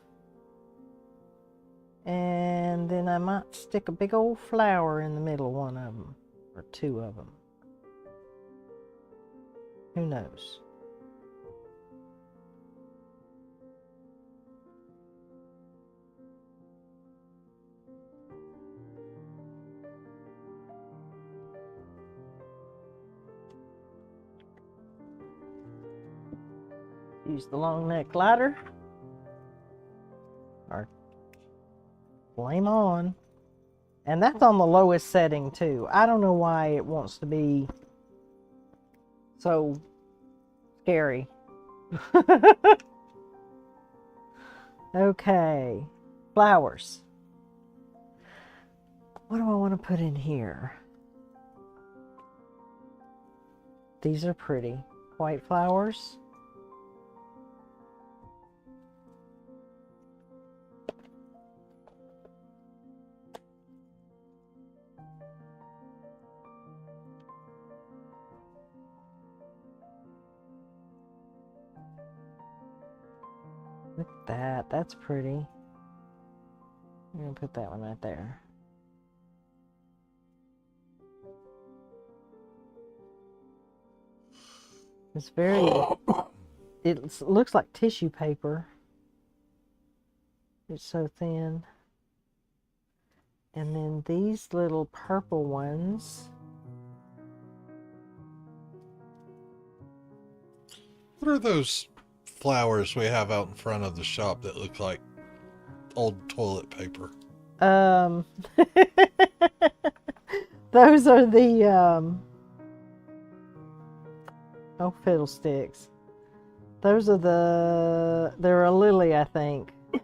And then I might stick a big old flower in the middle of one of them. Or two of them. Who knows? Use the long neck ladder. Or flame on. And that's on the lowest setting too. I don't know why it wants to be so scary. Okay. Flowers. What do I want to put in here? These are pretty. White flowers. Look at that. That's pretty. I'm going to put that one right there. It's very... It looks like tissue paper. It's so thin. And then these little purple ones. What are those flowers we have out in front of the shop that look like old toilet paper? Those are the oh, fiddlesticks. Those are they're a lily, I think. I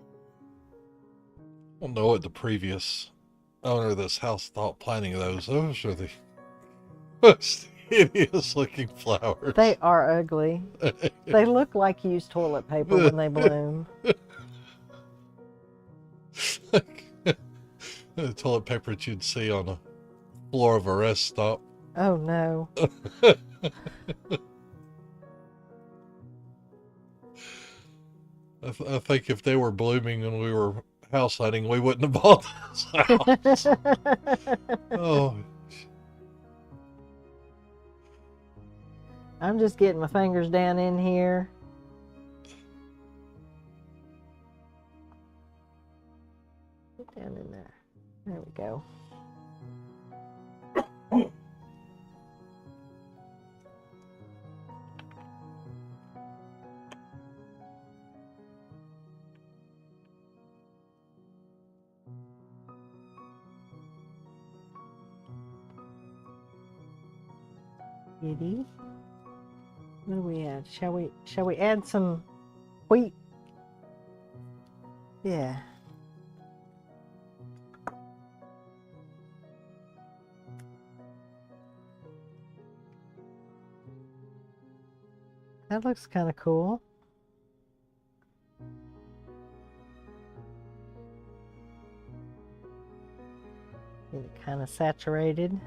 don't know what the previous owner of this house thought planting those. Those are the most hideous looking flowers. They are ugly. They look like used toilet paper when they bloom. The toilet paper that you'd see on the floor of a rest stop. Oh no. I think if they were blooming and we were house hunting, we wouldn't have bought this house. Oh. I'm just getting my fingers down in here. Get down in there. There we go. Giddy. What do we add? Shall we add some wheat? Yeah. That looks kind of cool. Get it kind of saturated.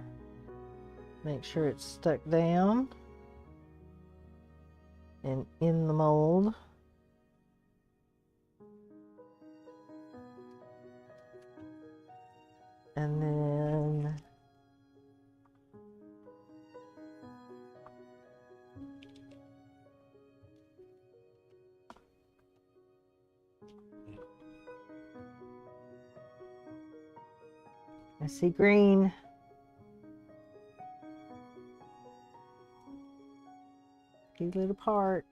Make sure it's stuck down and in the mold. And then I see green. Peel it apart.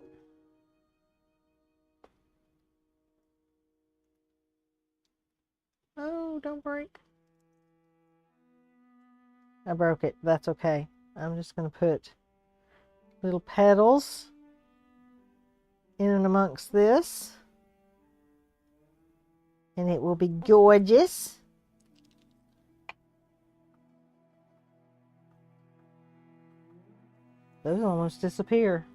Oh, don't break. I broke it. That's okay. I'm just going to put little petals in and amongst this. And it will be gorgeous. Those almost disappear.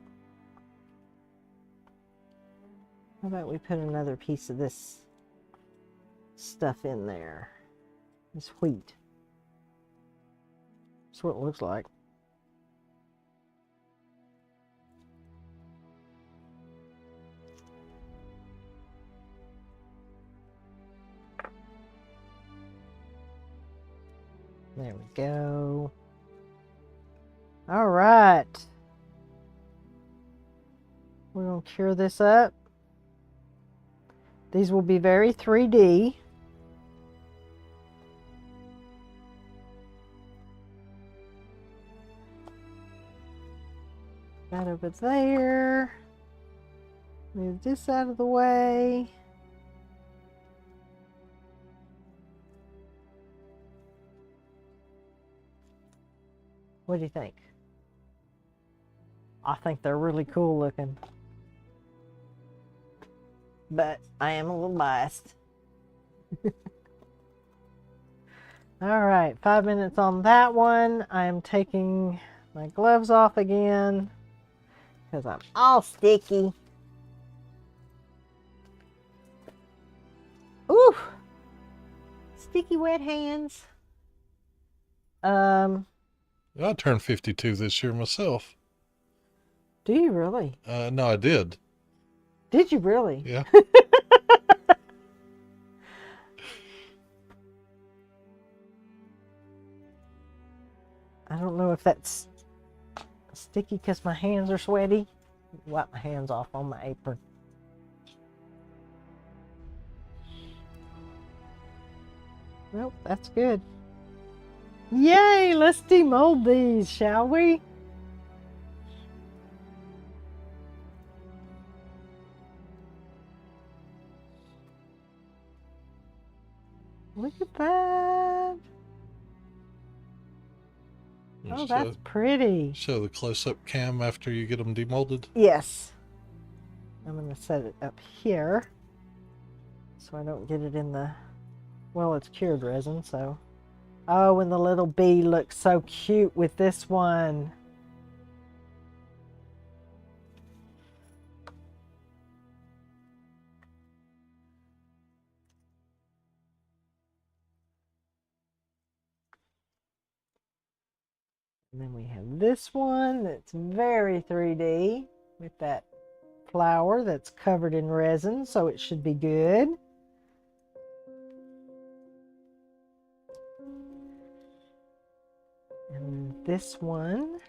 How about we put another piece of this stuff in there? This wheat. That's what it looks like. There we go. All right. We're going to cure this up. These will be very 3D. That over there. Move this out of the way. What do you think? I think they're really cool looking. But I am a little biased. All right, 5 minutes on that one. I am taking my gloves off again because I'm all sticky. Ooh, sticky wet hands. I turned 52 this year myself. Do you really? No, I did. Did you really? Yeah. I don't know if that's sticky because my hands are sweaty. Wipe my hands off on my apron. Nope, that's good. Yay, let's demold these, shall we? Look at that. Oh, that's pretty. Show the close-up cam after you get them demolded. Yes. I'm going to set it up here so I don't get it in the, well, it's cured resin, so. Oh, and the little bee looks so cute with this one. And then we have this one that's very 3D with that flower that's covered in resin, so it should be good. And this one,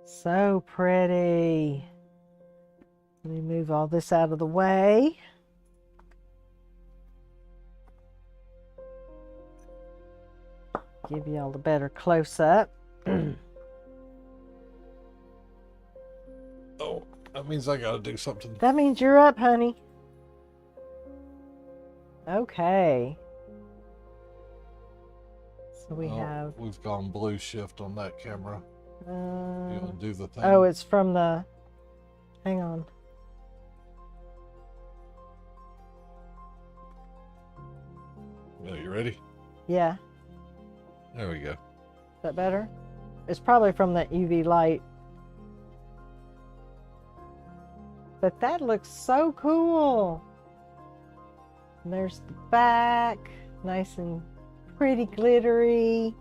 so pretty. Let me move all this out of the way. Give you all the better close-up. Oh, that means I gotta do something. That means you're up, honey. Okay. So we've gone blue shift on that camera. You want to do the thing? Oh, it's from the, hang on. Oh, you ready? Yeah. There we go. Is that better? It's probably from that UV light. But that looks so cool. And there's the back, nice and pretty glittery.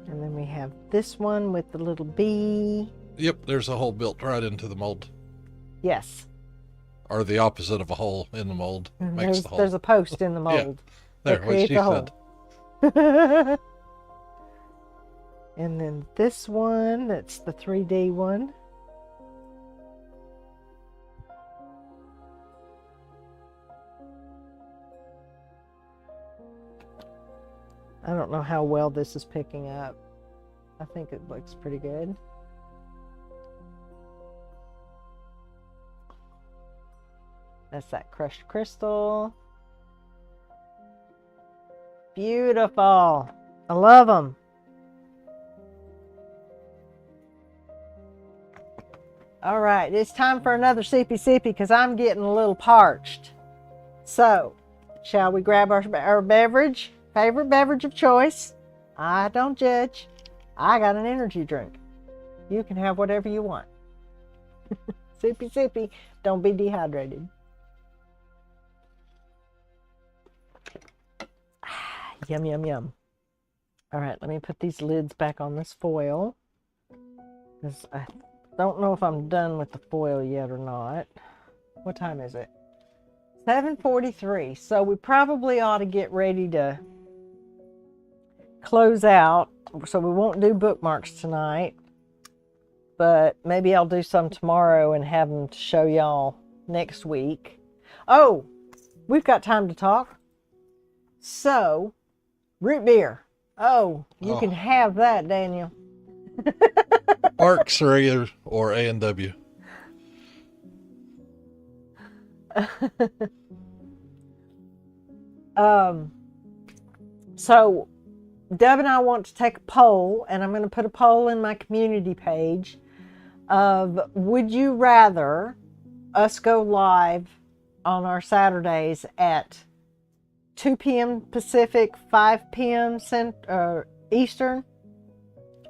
And then we have this one with the little bee. Yep, there's a hole built right into the mold. Yes. Or the opposite of a hole in the mold makes the hole. There's a post in the mold. There, that what she creates a said. hole. And then this one, that's the 3D one. I don't know how well this is picking up. I think it looks pretty good. That's that crushed crystal. Beautiful. I love them. All right, it's time for another sippy because I'm getting a little parched. So, shall we grab our beverage? Favorite beverage of choice? I don't judge. I got an energy drink. You can have whatever you want. Sippy. Don't be dehydrated. Yum, yum, yum. All right, let me put these lids back on this foil. Because I don't know if I'm done with the foil yet or not. What time is it? 7:43. So we probably ought to get ready to close out. So we won't do bookmarks tonight. But maybe I'll do some tomorrow and have them to show y'all next week. Oh, we've got time to talk. So, root beer. Oh, you can have that, Daniel. Arcs or A&W. So Deb and I want to take a poll, and I'm going to put a poll in my community page of, would you rather us go live on our Saturdays at 2 p.m. Pacific, 5 p.m. Eastern,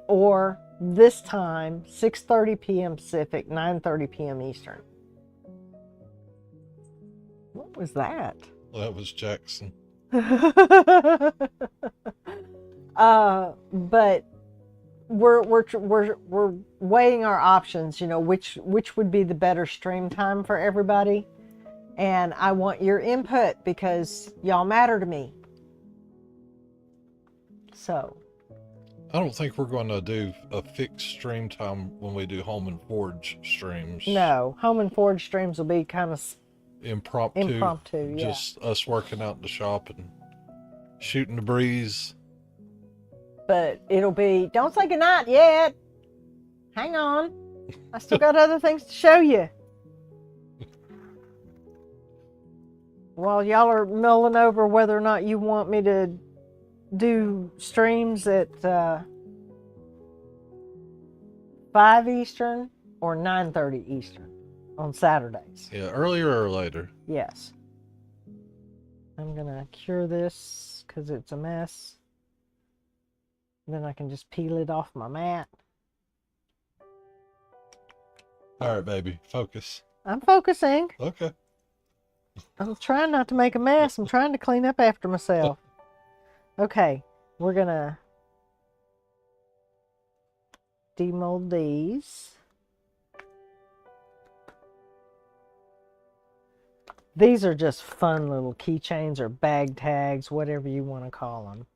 or this time, 6:30 p.m. Pacific, 9:30 p.m. Eastern? What was that? That was Jackson. But we're weighing our options, you know, which would be the better stream time for everybody. And I want your input because y'all matter to me. So I don't think we're going to do a fixed stream time when we do Home and Forge streams. no, Home and Forge streams will be kind of Impromptu. yeah. Just us working out in the shop and shooting the breeze. But it'll be, don't say goodnight yet. Hang on. I still got other things to show you. While y'all are mulling over whether or not you want me to do streams at 5 Eastern or 9:30 Eastern on Saturdays. Yeah, earlier or later. Yes. I'm going to cure this because it's a mess. Then I can just peel it off my mat. All right, baby, focus. I'm focusing. Okay. I'm trying not to make a mess. I'm trying to clean up after myself. Okay, we're going to demold these. These are just fun little keychains or bag tags, whatever you want to call them.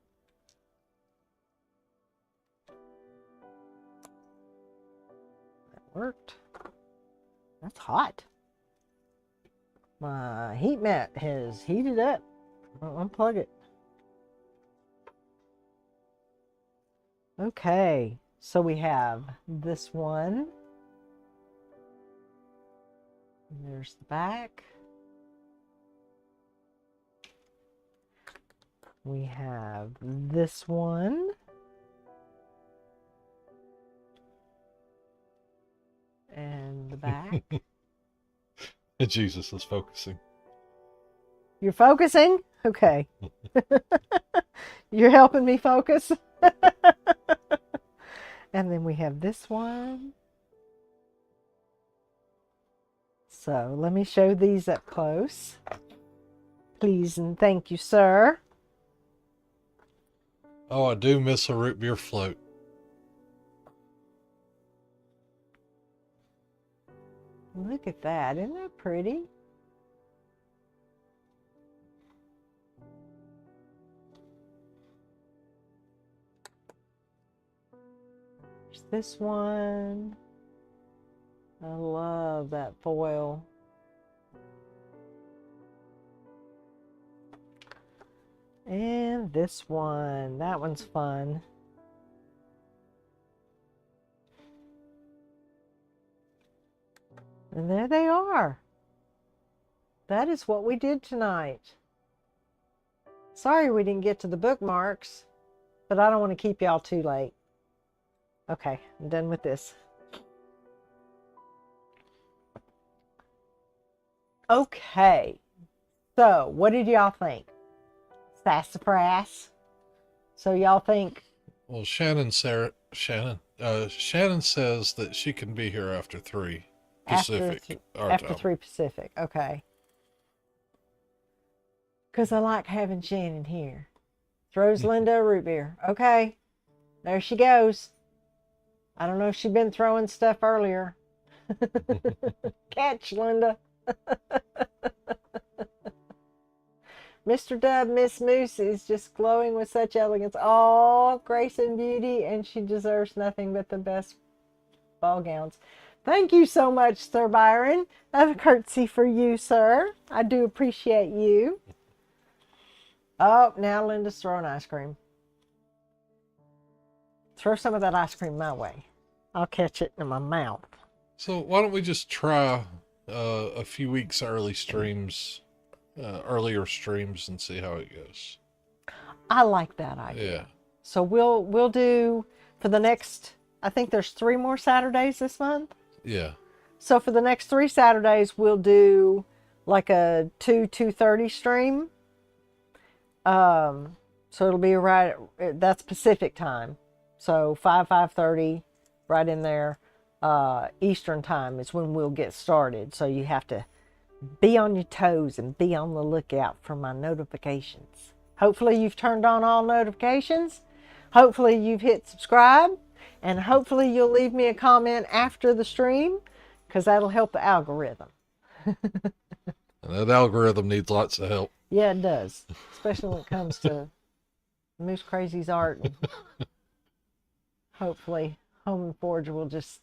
That worked. That's hot. My heat mat has heated up. I'll unplug it. Okay, so we have this one. There's the back. We have this one. And the back. Jesus is focusing. You're focusing? Okay. You're helping me focus. And then we have this one. So let me show these up close. Please and thank you, sir. Oh, I do miss a root beer float. Look at that. Isn't that pretty? There's this one. I love that foil. And this one. That one's fun. And there they are. That is what we did tonight. Sorry we didn't get to the bookmarks, but I don't want to keep y'all too late. Okay, I'm done with this. Okay, so what did y'all think? Sassafras. So y'all think? Well, Shannon says that she can be here after 3 Pacific. After 3 Pacific, okay. Because I like having Shannon here. Throws Linda a root beer. Okay, there she goes. I don't know if she'd been throwing stuff earlier. Catch, Linda. Mr. Dub, Miss Moose is just glowing with such elegance. All grace and beauty, and she deserves nothing but the best ball gowns. Thank you so much, Sir Byron. A curtsy for you, sir. I do appreciate you. Oh, now Linda's throwing ice cream. Throw some of that ice cream my way. I'll catch it in my mouth. So why don't we just try a few weeks earlier streams and see how it goes. I like that idea. Yeah. So we'll do for the next, I think there's 3 more Saturdays this month. Yeah. So for the next 3 Saturdays, we'll do like a 2:30 stream. So it'll be right, that's Pacific time. So 5:30, right in there. Eastern time is when we'll get started. So you have to be on your toes and be on the lookout for my notifications. Hopefully you've turned on all notifications. Hopefully you've hit subscribe. And hopefully you'll leave me a comment after the stream, because that'll help the algorithm. And that algorithm needs lots of help. Yeah, it does. Especially when it comes to MooseKrazy's art. And hopefully Home and Forge will just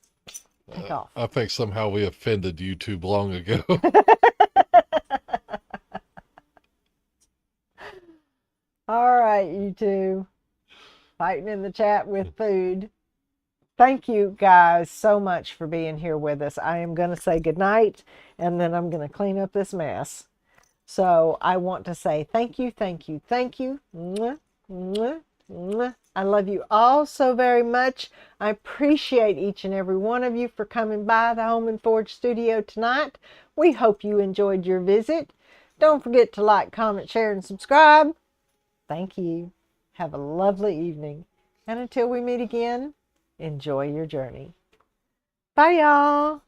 take off. I think somehow we offended YouTube long ago. All right, you two. Fighting in the chat with food. Thank you guys so much for being here with us. I am going to say goodnight, and then I'm going to clean up this mess. So I want to say thank you, thank you, thank you. Mwah, mwah, mwah. I love you all so very much. I appreciate each and every one of you for coming by the Home and Forge studio tonight. We hope you enjoyed your visit. Don't forget to like, comment, share, and subscribe. Thank you. Have a lovely evening. And until we meet again, enjoy your journey. Bye, y'all.